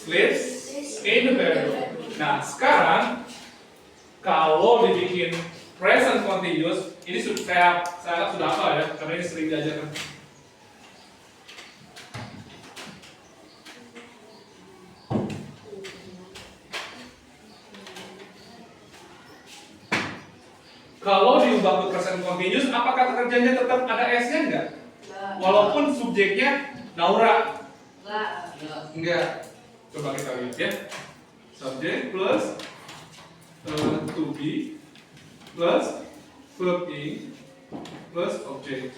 sleeps in the bedroom. Nah, sekarang kalau dibikin present continuous, ini saya anggap sudah apa ya, karena ini sering diajarkan. Kalau diubah ke present continuous, apa kata kerjanya tetap ada S-nya enggak? Walaupun subjeknya Naura. Enggak. Coba kita lihat ya. Subject plus to be plus verb in plus object.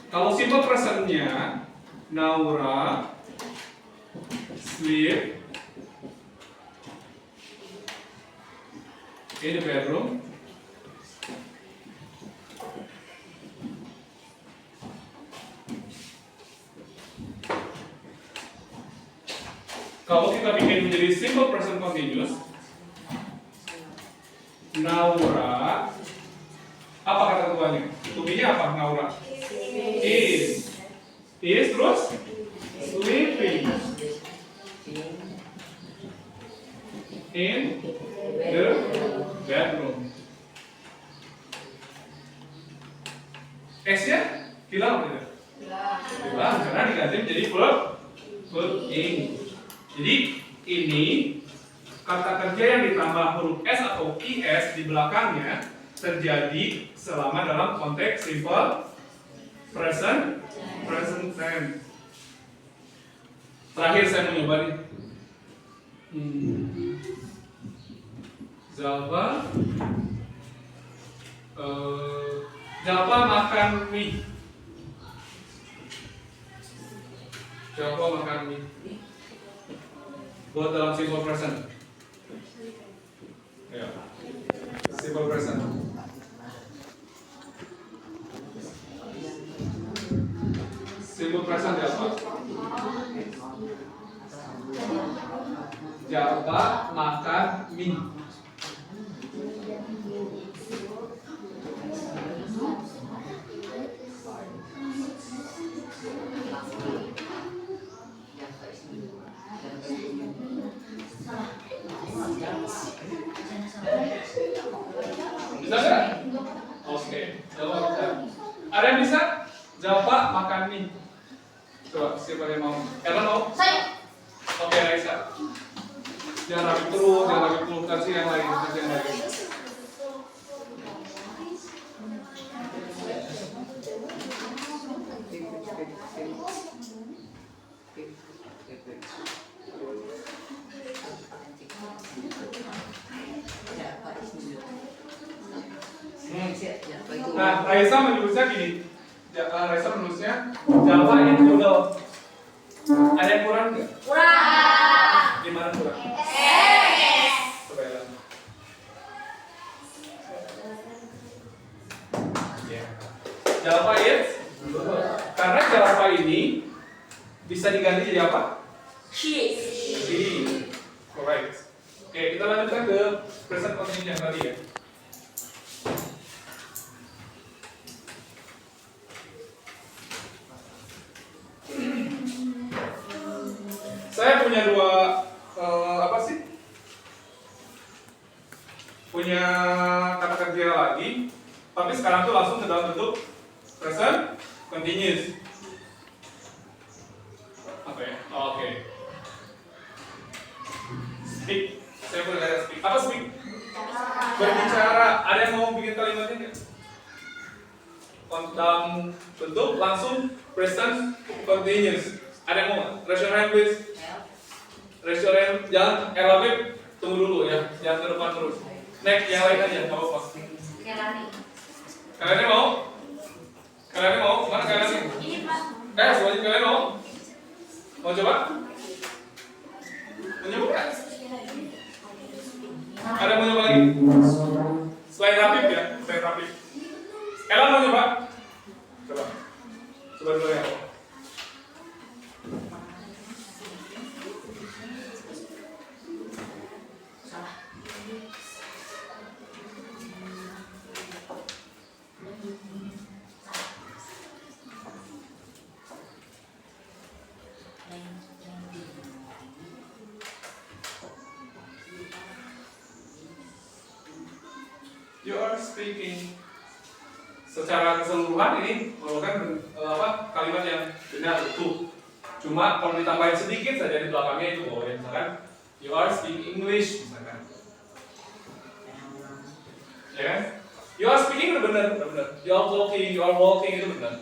Kalau simple presentnya Naura sleep in the bedroom. Kalau kita bikin menjadi simple present continuous, Naura, apa kata ketuanya? To-be-nya apa Naura? Is terus sleeping in the bedroom. S-nya hilang tidak? Hilang karena diganti menjadi verb in. Jadi ini kata kerja yang ditambah huruf S atau IS di belakangnya terjadi selama dalam konteks simple present tense. Terakhir saya mau nyoba nih. Java makan mie. Java makan mie. Buat dalam simple present. Ya. Simple present. Simple present apa? Java makan mie. Coba siapa yang mau? Ella mau? Saya. Oke, Raisa. Jangan rapi terus, kasih yang lain, kasih yang lain. Nah, Raisa menulisnya gini. Raisa menulisnya Java in Doodle. Ada yang kurang nggak? Kurang. Gimana kurang? Coba ya. Java is karena Java ini bisa diganti jadi apa? She. Correct. Oke, kita lanjutkan ke present continuous yang tadi ya. Saya punya dua punya kata kerja lagi, tapi sekarang tuh langsung ke dalam bentuk present continuous. Apa ya? Oke. Speak. Saya boleh lihat speak. Apa speak? Berbicara. Ada yang mau bikin kalimatnya nggak? Dalam bentuk langsung present continuous. Ada yang mau? Raise your hand please. Raise your hand. Jangan elabip. Tunggu dulu ya. Jangan ke depan terus. Next, yang lain aja. Nggak apa-apa. Kalian mau? Kalian mau? Mana kalian? Ini Pak. Semuanya kalian mau? Mau coba? Mau coba nggak? Ada yang mau coba lagi? Selain rapid ya? Selain rapid. Ella mau coba? Coba. Coba dulu ya. You are speaking. Secara keseluruhan ini merupakan kalimat yang benar utuh. Cuma kalau ditambahin sedikit saja di belakangnya itu boleh. Misalkan you are speaking English misalkan. Ya kan? You are speaking itu benar. You are walking itu benar.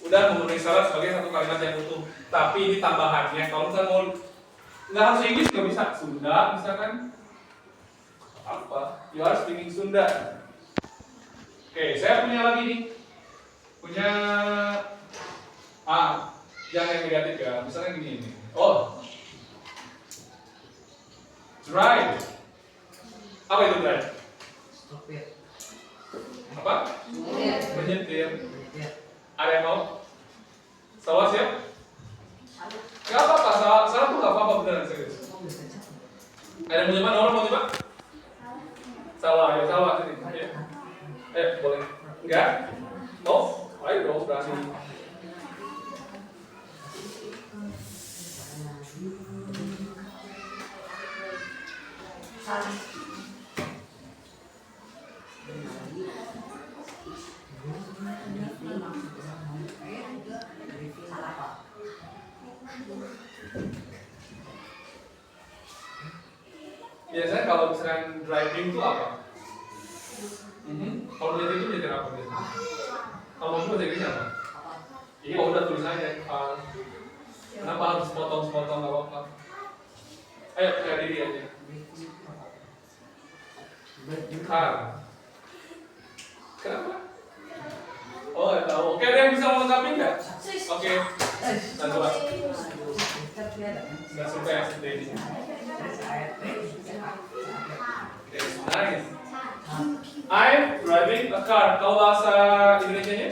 Udah memenuhi syarat sebagai satu kalimat yang utuh. Tapi ini tambahannya kalau misalnya mau nggak harus Inggris nggak bisa. Sunda misalkan. Apa? You are speaking Sunda. Oke, saya punya lagi nih. Punya jangan yang negatif ya. Misalnya gini nih. Oh. Drive. Apa itu drive? Apa? Menyetir. Ada yang mau? Salah siap? Gak apa-apa, salah tuh gak apa-apa beneran serius. Ada yang mau coba? Orang mau coba? Salah ya, salah sini. Boleh. Enggak? Mau? Ayo dong, berani. Biasanya kalau misalkan driving itu apa? Kalau nyetir itu nyetir apa biasanya? Kalau mau bahasa Inggrisnya apa? Iya udah tulis aja. Kenapa harus potong-potong nggak apa-apa? Ayo cari diri aja. Car. Kenapa? Oh nggak tahu. Oke, ada yang bisa melengkapi nggak? Oke. Nah coba. Nggak suka yang seperti ini. Nice. I'm driving a car. Kalau bahasa Indonesianya?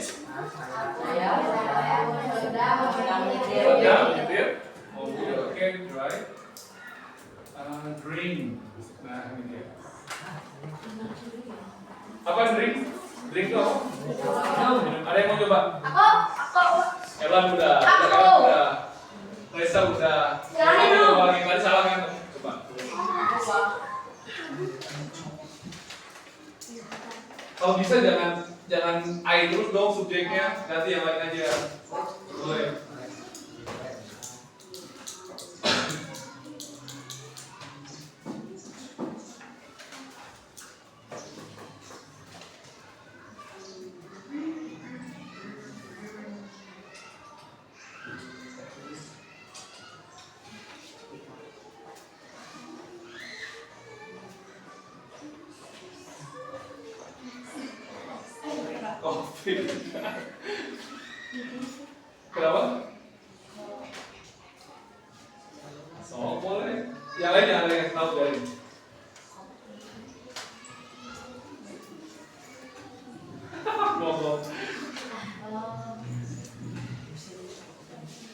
Menyetir. Mobil. Oke, drive. Drink. Nah, ini dia. Apa drink? Drink itu apa? Ada yang mau coba? Aku. Ella udah. Raisa udah. Silahkan dong. Lagi tadi salah kan? Coba. Kalau bisa jangan I terus dong subjeknya, ganti yang lain aja. Boleh. Kenapa? So, boleh. Yang lain jangan yang tahu dari. Ngomong.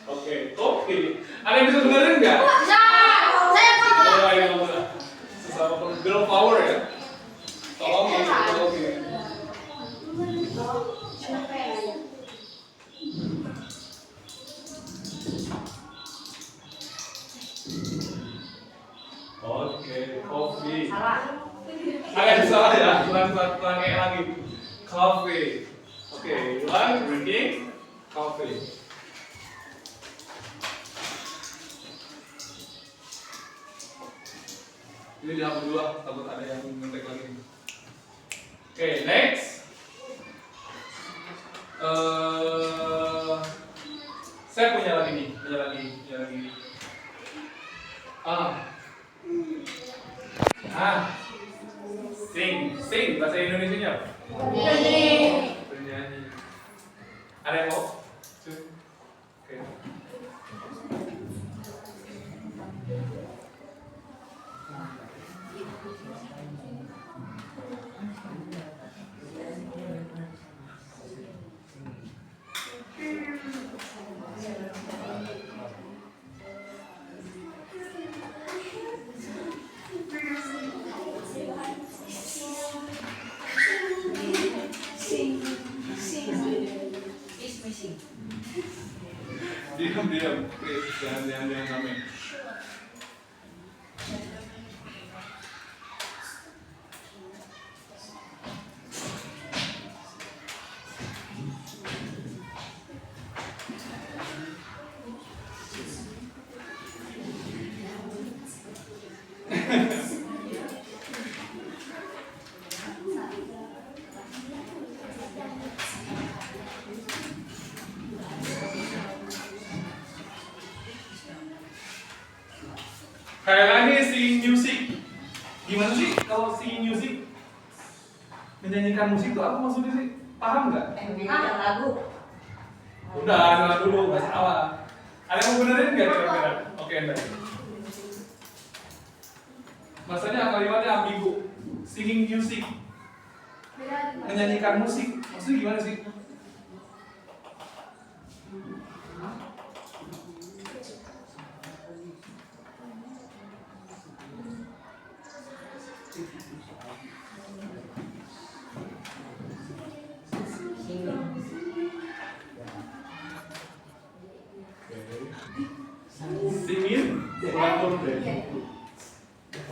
Oke, oke. Ada yang bisa benerin nggak? Bisa. Saya mau. Oh, ayo ngomong. Sesama girl power ya. Tolong oke. Oke, coffee. Salah. Agak salah ya, kurang kayak lagi. Coffee. Oke, you like drinking coffee. Ini dihapus dulu lah, takut ada yang ngetek lagi. Oke, next. Saya punya lagi nih, punya lagi. Sing bahasa Indonesianya. Bernyanyi. Ada yang mau? Oke. Diam, please, jangan ngamen. Kayak lagi singing music. Gimana sih kalau singing music? Menyanyikan musik itu apa maksudnya sih? Paham nggak? Menyanyikan lagu. Udah, salah dulu, nggak salah. Ada yang mau benerin nggak kira-kira? Oke, entar. Maksudnya kalimatnya ambigu. Singing music. Menyanyikan musik. Maksudnya gimana sih? Singin, langsung deh.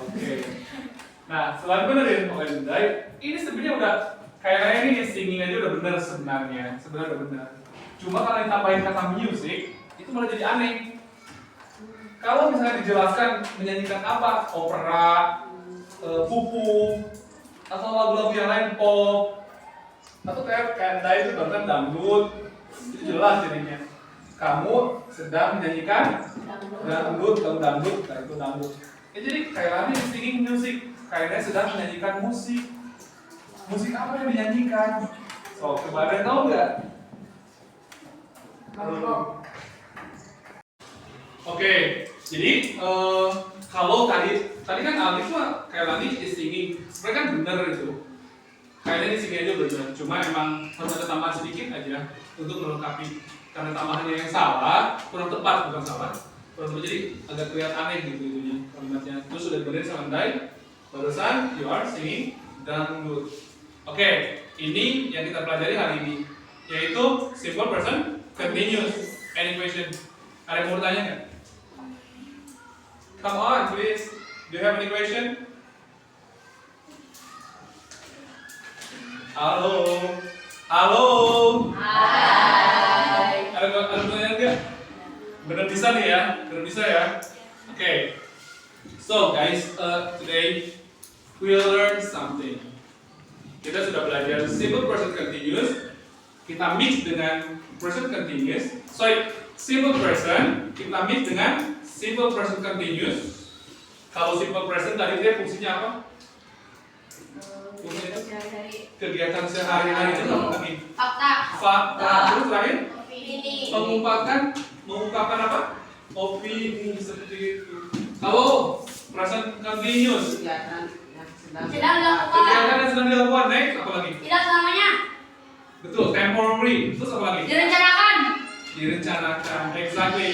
Oke. Nah, selain benerin, ini sebenarnya udah kayaknya ini singing aja udah bener sebenarnya udah bener. Cuma kalau ditambahin kata music, itu malah jadi aneh. Kalau misalnya dijelaskan menyanyikan apa, opera, pupu, atau lagu-lagu yang lain pop, atau kayak tadi itu bahkan dangdut, itu jelas jadinya. Kamu sedang menyanyikan dangdut, nah itu dangdut. Ya, jadi kayaknya singing music, kayaknya sedang menyanyikan musik. Musik apa yang dinyanyikan? So, kemarin tahu nggak? Oke, jadi kalau tadi kan Alif mah kayak lagi singing, sebenarnya kan bener itu. Kayaknya ini singing aja bener, cuma emang harus ada tambahan sedikit aja untuk melengkapi. Karena tambahannya yang salah, kurang tepat, bukan salah. Kurang tepat, jadi agak kelihatan aneh gitu itunya kalimatnya. Terus sudah benerin sama Dai, barusan you are singing dangdut. Oke, ini yang kita pelajari hari ini, yaitu simple present continuous. Any question? Ada yang mau bertanya nggak? Come on, please. Do you have any question? Halo. Hai. Ada pertanyaan nggak? Bener bisa nih ya? Bener bisa ya? Okay. So guys, today we will learn something. Kita sudah belajar simple present continuous. Kita mix dengan present continuous. Simple present kita mix dengan simple present continuous. Kalau simple present tadi dia fungsinya apa? Fungsi itu Sehari-hari. kegiatan sehari-hari itu apa lagi? Fakta. Fakta. Terus terakhir Opini. mengungkapkan apa? Opini seperti itu. Oh, present continuous. Sedang Kegiatan dilakukan. yang sedang dilakukan. Next, apa lagi? Tidak selamanya. Betul, temporary. Terus apa lagi? Direncanakan. Direncanakan. Exactly.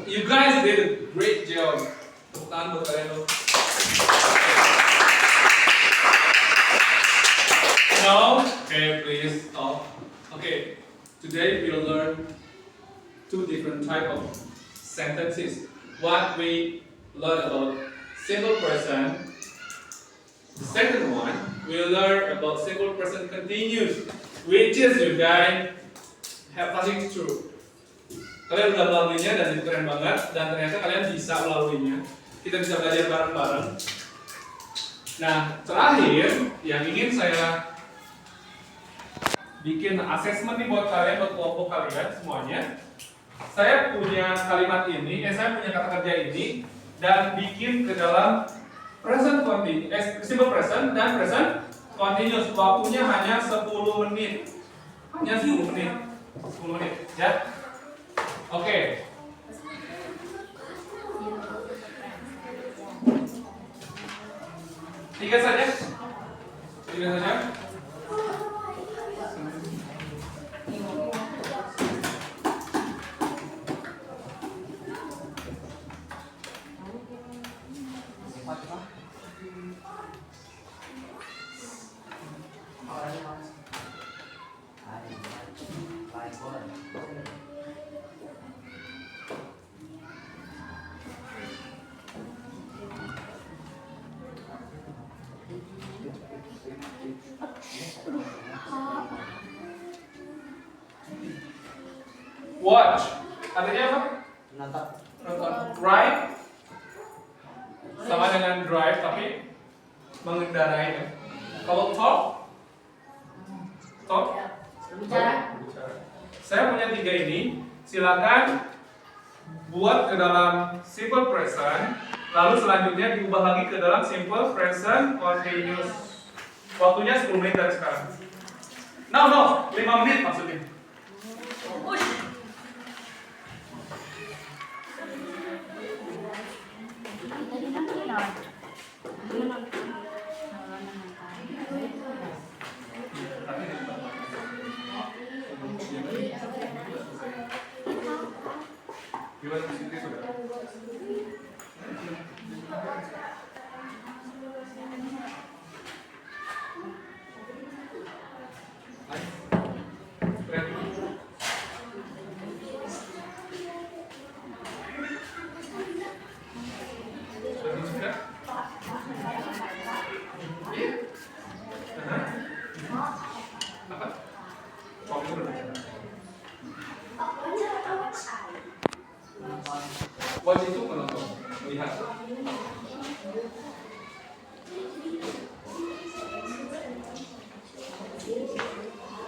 You guys did a great job. Tepuk tangan buat kalian loh. No, okay, please stop. Okay, today we'll learn two different type of sentences. What we learn about simple present. The second one, we'll learn about simple present continuous, which is you guys have passing through. Kalian udah melaluinya dan itu keren banget dan ternyata kalian bisa melaluinya. Kita bisa belajar bareng-bareng. Nah, terakhir yang ingin saya bikin assessment nih buat kalian, buat kelompok kalian semuanya. Saya punya kalimat ini, saya punya kata kerja ini dan bikin ke dalam present continuous, simple present dan present continuous. Waktunya hanya 10 menit. Hanya 10 menit. 10 menit, ya. Oke. Tiga saja. Watch. Artinya apa? Nonton. Ride sama dengan drive tapi mengendarai. Kalau talk, Bicara. Saya punya tiga ini. Silakan buat ke dalam simple present. Lalu selanjutnya diubah lagi ke dalam simple present continuous. Waktunya 10 menit dari sekarang. No, 5 menit maksudnya. Gimana sih sudah? Watch itu menonton, melihat.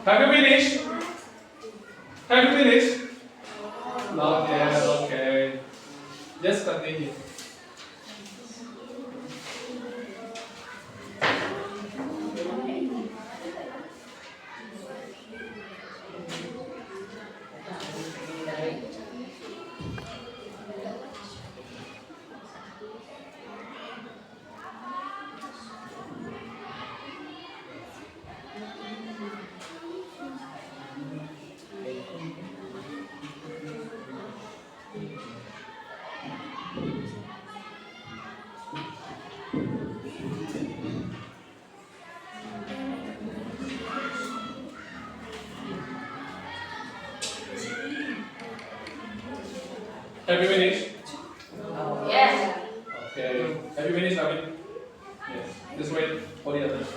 Have you finished? Have you finished? Not yet, okay. Just continue. Have you finished? Yes. Okay. Have you finished, Abid? Yes. Just wait for the others.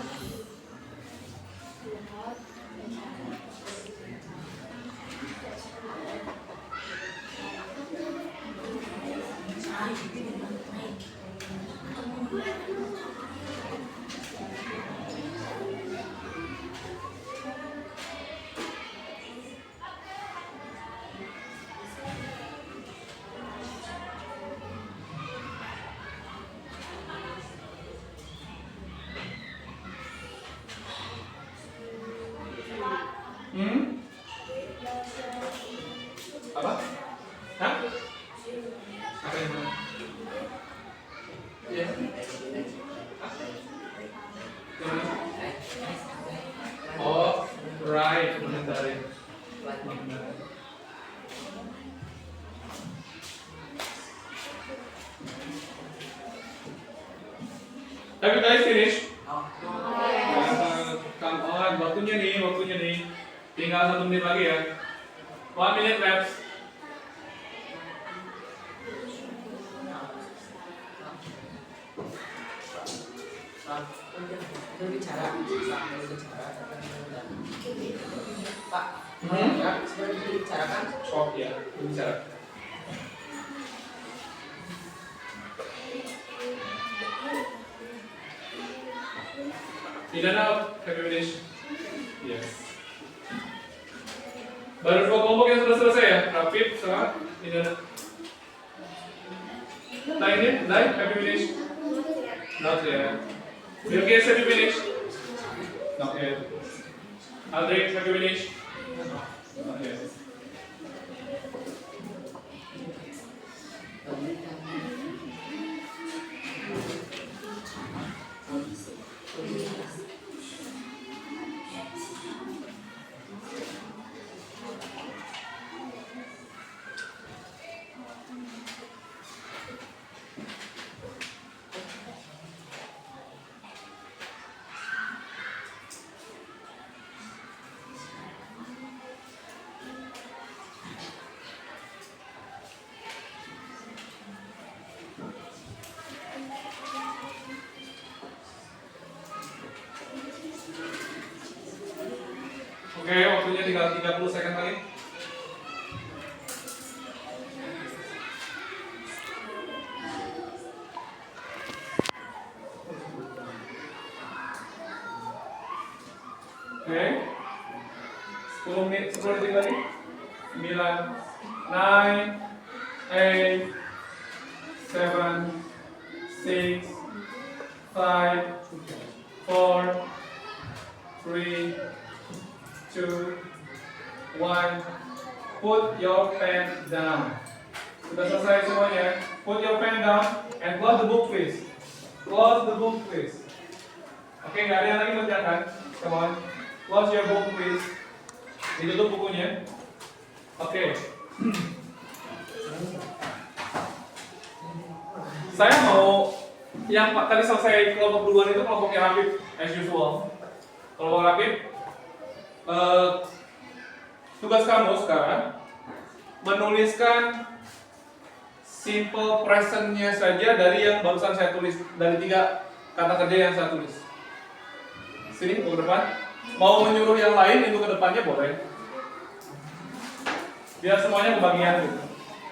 Apa yang mana? Iya. Oh, right, mengendarai. Have you guys finished? Come on, waktunya nih. Tinggal 1 menit lagi ya. 1 minute left. Berbicara, Pak. Ya, sebenarnya dibicarakan. Oh ya, bicara. In and out, have you finished? Yes. Baru 2 kelompok yang sudah selesai ya, Rapid sama in and out. Lainnya, have you finished? Not yet. Bilkis, have you finished? Not yet. Aldrich, have you finished? Not yet. Oke, waktunya tinggal 30 second lagi. Oke. 10 menit, 10 detik lagi. 9, 9, 8, 7, 6, 5, 4, 3, 2, 1. Put your pen down. Sudah selesai semuanya. Put your pen down and close the book, please. Close the book, please. Oke, nggak ada yang lagi mengerjakan. Come on. Close your book, please. Ditutup bukunya. Oke. Saya mau yang tadi selesai kelompok duluan itu kelompok yang rapid as usual. Kelompok rapid. Tugas kamu sekarang menuliskan simple present-nya saja dari yang barusan saya tulis, dari 3 kata kerja yang saya tulis. Sini ke depan. Mau menyuruh yang lain itu ke depannya boleh. Biar semuanya kebagian gitu.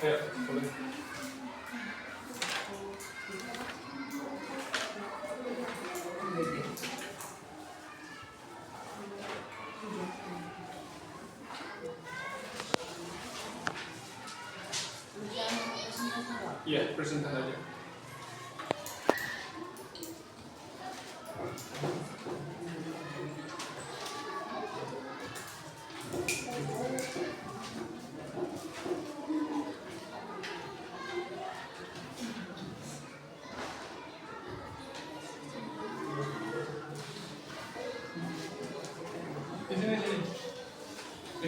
Ayo, boleh. Iya, presentasi aja. Sini.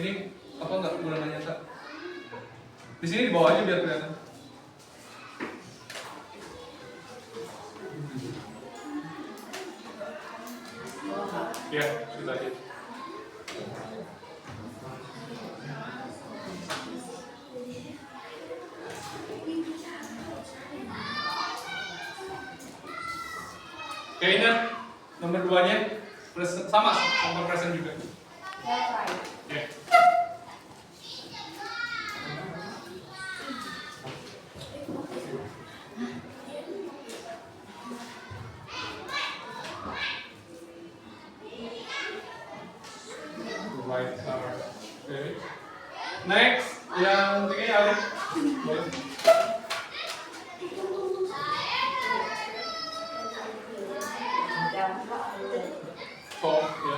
Ini apa nggak gunanya nyata? Di sini di bawah aja biar kelihatan. Ya, sudah aja. Oke, ingat nomor 2-nya sama nomor present juga. Ya. Right color. Okay. Next, yang ketiga ada. Boleh. Oh, ya.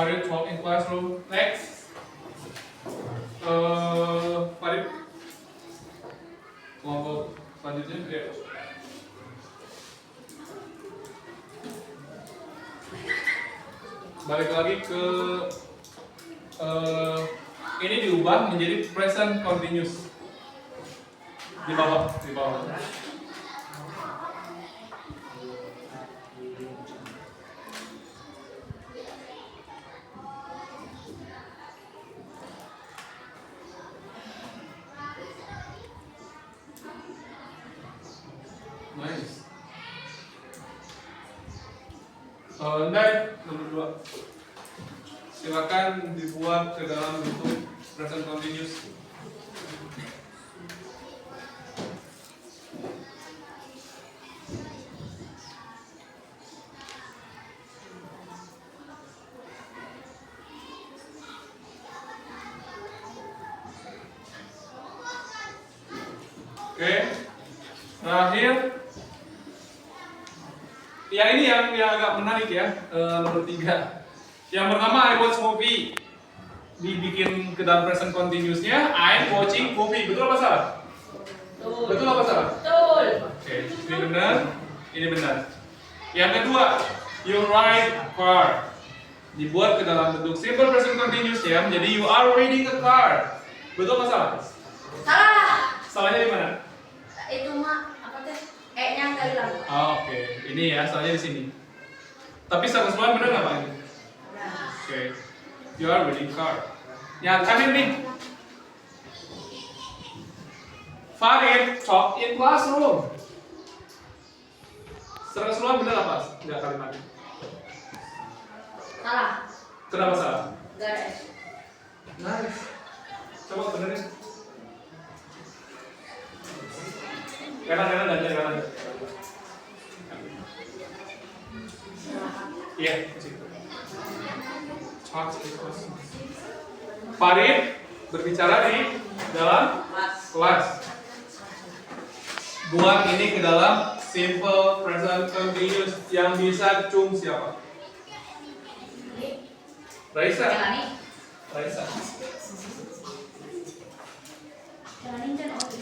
Farid talk in classroom. Next. Farid. Kelompok selanjutnya ya. Balik lagi ke ini diubah menjadi present continuous. Di bawah. Nice. Nomor 2. Silakan dibuat ke dalam bentuk present continuous. Oke. Terakhir. Ya ini yang agak menarik ya, nomor 3. Yang pertama, I watch movie. Dibikin ke dalam present continuous-nya, I'm watching movie. Betul apa salah? Betul apa salah? Betul. Oke, ini benar, ini benar. Yang kedua, you ride a car. Dibuat ke dalam bentuk simple present continuous ya, menjadi you are riding a car. Betul apa salah? Salah. Salahnya di mana? Itu mah apa teh? E-nya nggak hilang. Oke, ini ya, salahnya di sini. Tapi secara keseluruhan benar nggak Pak? Oke, you are riding car. Yang terakhir nih, Farid talk in classroom. Secara keseluruhan benar apa? Enggak kalimatnya. Salah. Kenapa salah? Nggak ada S. Nice. Coba benerin. Kanan dan. Iya, Farid berbicara di dalam kelas. Buat ini ke dalam simple present continuous. Yang bisa cung siapa? Raisa. Jalani. Raisa. Jalanin kan oke.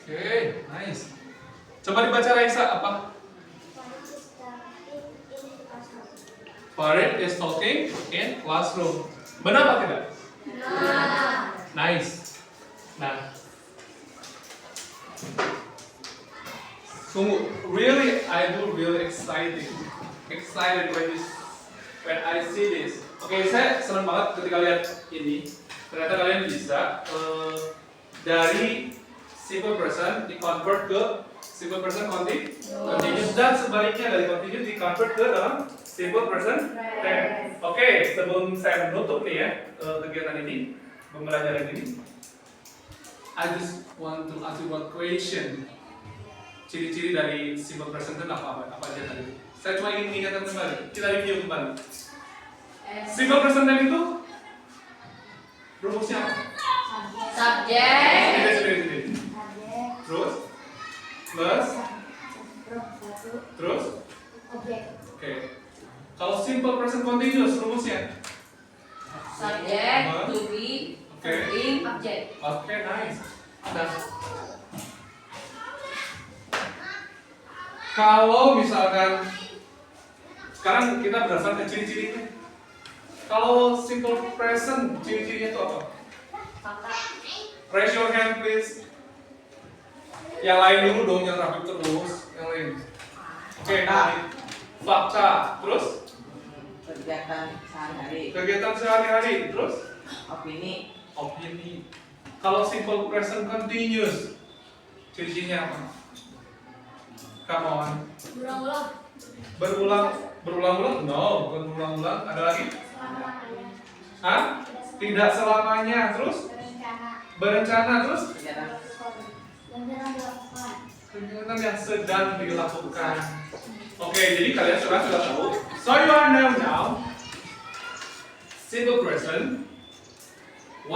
Oke, nice. Coba dibaca Raisa apa? Farid is talking in classroom. Benar apa tidak? Nah. Nice. Nah, sungguh, really, I do really excited when I see this. Oke, saya senang banget ketika lihat ini. Ternyata kalian bisa dari simple present di convert ke simple present continuous dan sebaliknya dari continuous di convert ke dalam simple present tense. Oke, sebelum saya menutup nih ya kegiatan ini, pembelajaran ini, I just want to ask you one question. Ciri-ciri dari simple present tense apa aja tadi? Saya cuma ingin mengingatkan kembali. Kita review kembali. Simple present tense itu rumusnya apa? Subjek. Sendiri. Terus plus terus Objek. oke. Kalau simple present continuous rumusnya Subjek, to be, being, objek. oke, nice. Nah, kalau misalkan sekarang kita berdasarkan ciri-cirinya. Kalau simple present ciri-cirinya itu apa? Raise your hand please. Yang lain dulu dong, yang rapi terus. Yang lain. Oke, nah, fakta. Terus? Kegiatan sehari-hari. Terus? Opini. Kalau simple present continuous, ciri-cirinya apa? Come on. Berulang-ulang. Berulang-ulang? No, bukan berulang-ulang. Ada lagi? Hah? Tidak selamanya. Terus? Berencana. Terus? Kegiatan yang sedang dilakukan. Oke, jadi kalian sudah tahu. So you are now simple present. 1.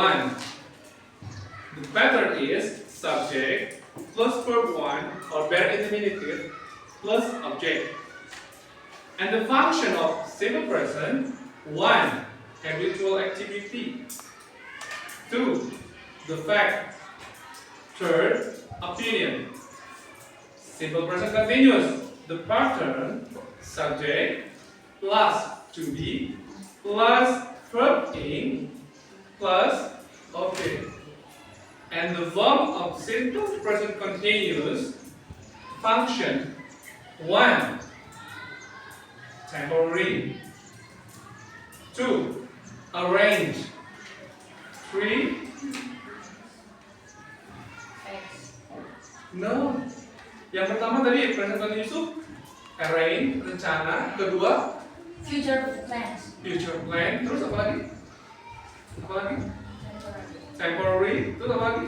The pattern is subject plus verb 1 or bare infinitive plus object. And the function of simple present: 1. Habitual activity. 2. The fact. 3. Opinion. Simple present continuous. The pattern: subject plus to be plus verb in plus object. And the verb of simple present continuous function: 1. Temporary. 2. Arrange. 3. No. Yang pertama tadi present continuous itu arrange, rencana. Kedua, Future plans. future plan. Terus apa lagi? Apa lagi? Temporary. Terus apa lagi?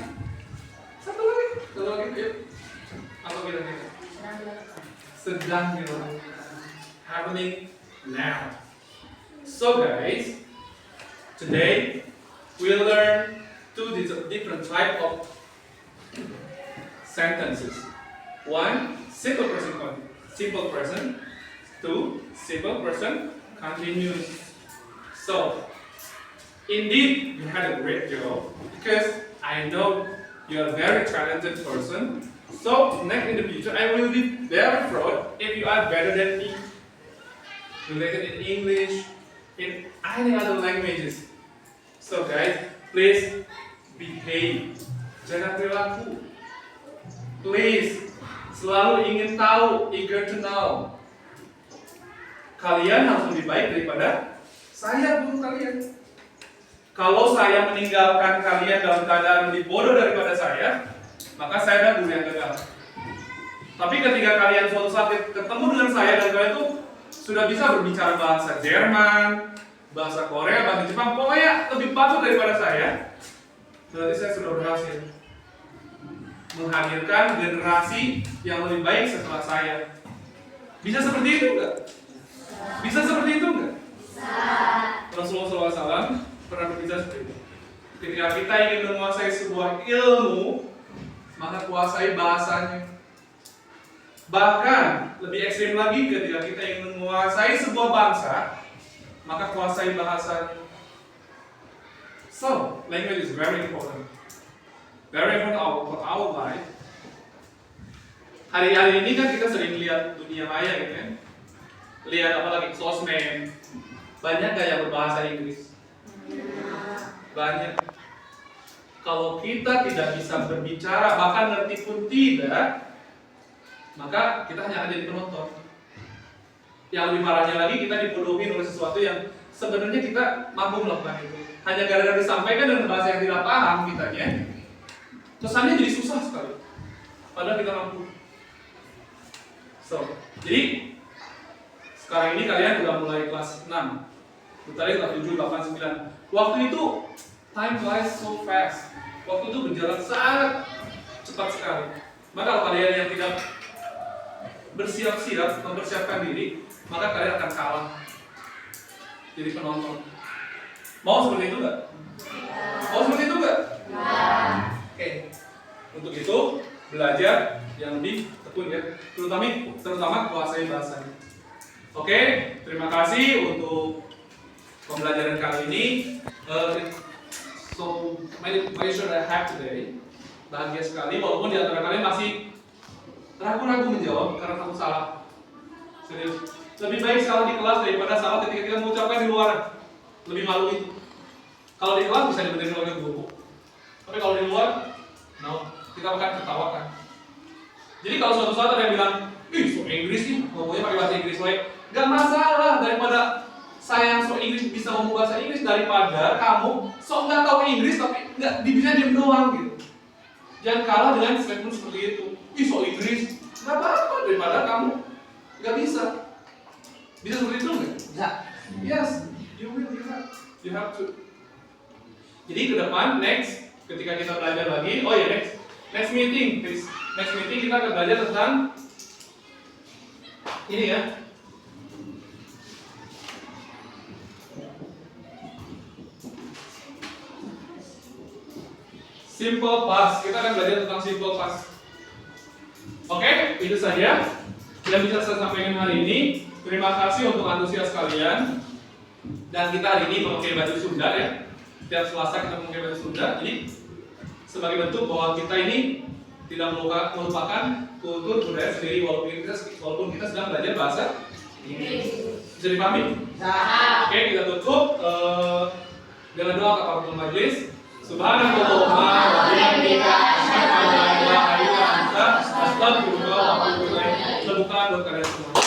Satu lagi. Yuk. Apa kira-kira? Sedang dilakukan. Happening now. So guys, today we'll learn two different type of sentences. 1. Simple present. 2. Simple present continuous. So, indeed, you had a great job because I know you're a very talented person. So, next in the future, I will be very proud if you are better than me. Related in English, in any other languages. So, guys, please behave. Jangan perilaku. Please, selalu ingin tahu, eager to know. Kalian harus lebih baik daripada saya, guru kalian. Kalau saya meninggalkan kalian dalam keadaan lebih bodoh daripada saya, maka saya adalah guru yang gagal. Tapi ketika kalian suatu saat ketemu dengan saya dan kalian tuh sudah bisa berbicara bahasa Jerman, bahasa Korea, bahasa Jepang, pokoknya lebih bagus daripada saya, berarti saya sudah berhasil menghadirkan generasi yang lebih baik setelah saya. Bisa seperti itu enggak? Bisa seperti itu enggak? Rasulullah SAW pernah berbicara seperti itu. Ketika kita ingin menguasai sebuah ilmu, maka kuasai bahasanya. Bahkan lebih ekstrim lagi, ketika kita ingin menguasai sebuah bangsa, maka kuasai bahasanya. So, language is very important. Very important for our life. Hari-hari ini kan kita sering lihat dunia maya gitu kan. Lihat apalagi sosmed. Banyak gak yang berbahasa Inggris? Banyak. Kalau kita tidak bisa berbicara, bahkan ngerti pun tidak, maka kita hanya akan jadi penonton. Yang lebih parahnya lagi, kita dibodohin oleh sesuatu yang sebenarnya kita mampu melakukan itu. Hanya gara-gara disampaikan dengan bahasa yang tidak paham kitanya, kesannya jadi susah sekali. Padahal kita mampu. So, jadi sekarang ini kalian udah mulai kelas 6. Tadi kelas 7, 8, 9. Waktu itu time flies so fast. Waktu itu berjalan sangat cepat sekali. Maka kalau kalian yang tidak bersiap-siap mempersiapkan diri, maka kalian akan kalah jadi penonton. Mau seperti itu nggak? Mau seperti itu nggak? Oke. Untuk itu belajar yang lebih tekun ya, terutama kuasai bahasanya. Oke, terima kasih untuk pembelajaran kali ini. So, my sure I have today. Bahagia sekali, walaupun di antara kalian masih ragu-ragu menjawab karena takut salah. Serius. Lebih baik salah di kelas daripada salah ketika kita mengucapkan di luar. Lebih malu itu. Kalau di kelas bisa dibenerin oleh guru. Tapi kalau di luar, no, kita akan ketawakan. Jadi kalau suatu saat ada yang bilang, ih, so Inggris nih, ngomongnya pakai bahasa Inggris lagi. Gak masalah, daripada saya yang so Inggris bisa ngomong bahasa Inggris daripada kamu so nggak tahu Inggris tapi nggak bisa diem doang gitu. Jangan kalah dengan statement seperti itu. Ih, so Inggris, nggak apa-apa daripada kamu nggak bisa. Bisa seperti itu nggak? Bisa. Yes, You have to. Jadi ke depan, next, ketika kita belajar lagi, oh ya next meeting, please. Next meeting kita akan belajar tentang ini ya. Simple past, kita akan belajar tentang simple past. Oke, itu saja yang bisa saya sampaikan hari ini. Terima kasih untuk antusias kalian. Dan kita hari ini memakai baju Sunda ya. Setiap Selasa kita memakai baju Sunda. Jadi sebagai bentuk bahwa kita ini tidak melupakan kultur budaya sendiri walaupun kita sedang belajar bahasa Inggris. Bisa dipahami? Oke, kita tutup dengan doa kafaratul majelis. Subhanallahumma wa bihamdika asyhadu an la ilaha illa anta astaghfiruka wa atubu ilaik. Buat kalian semua.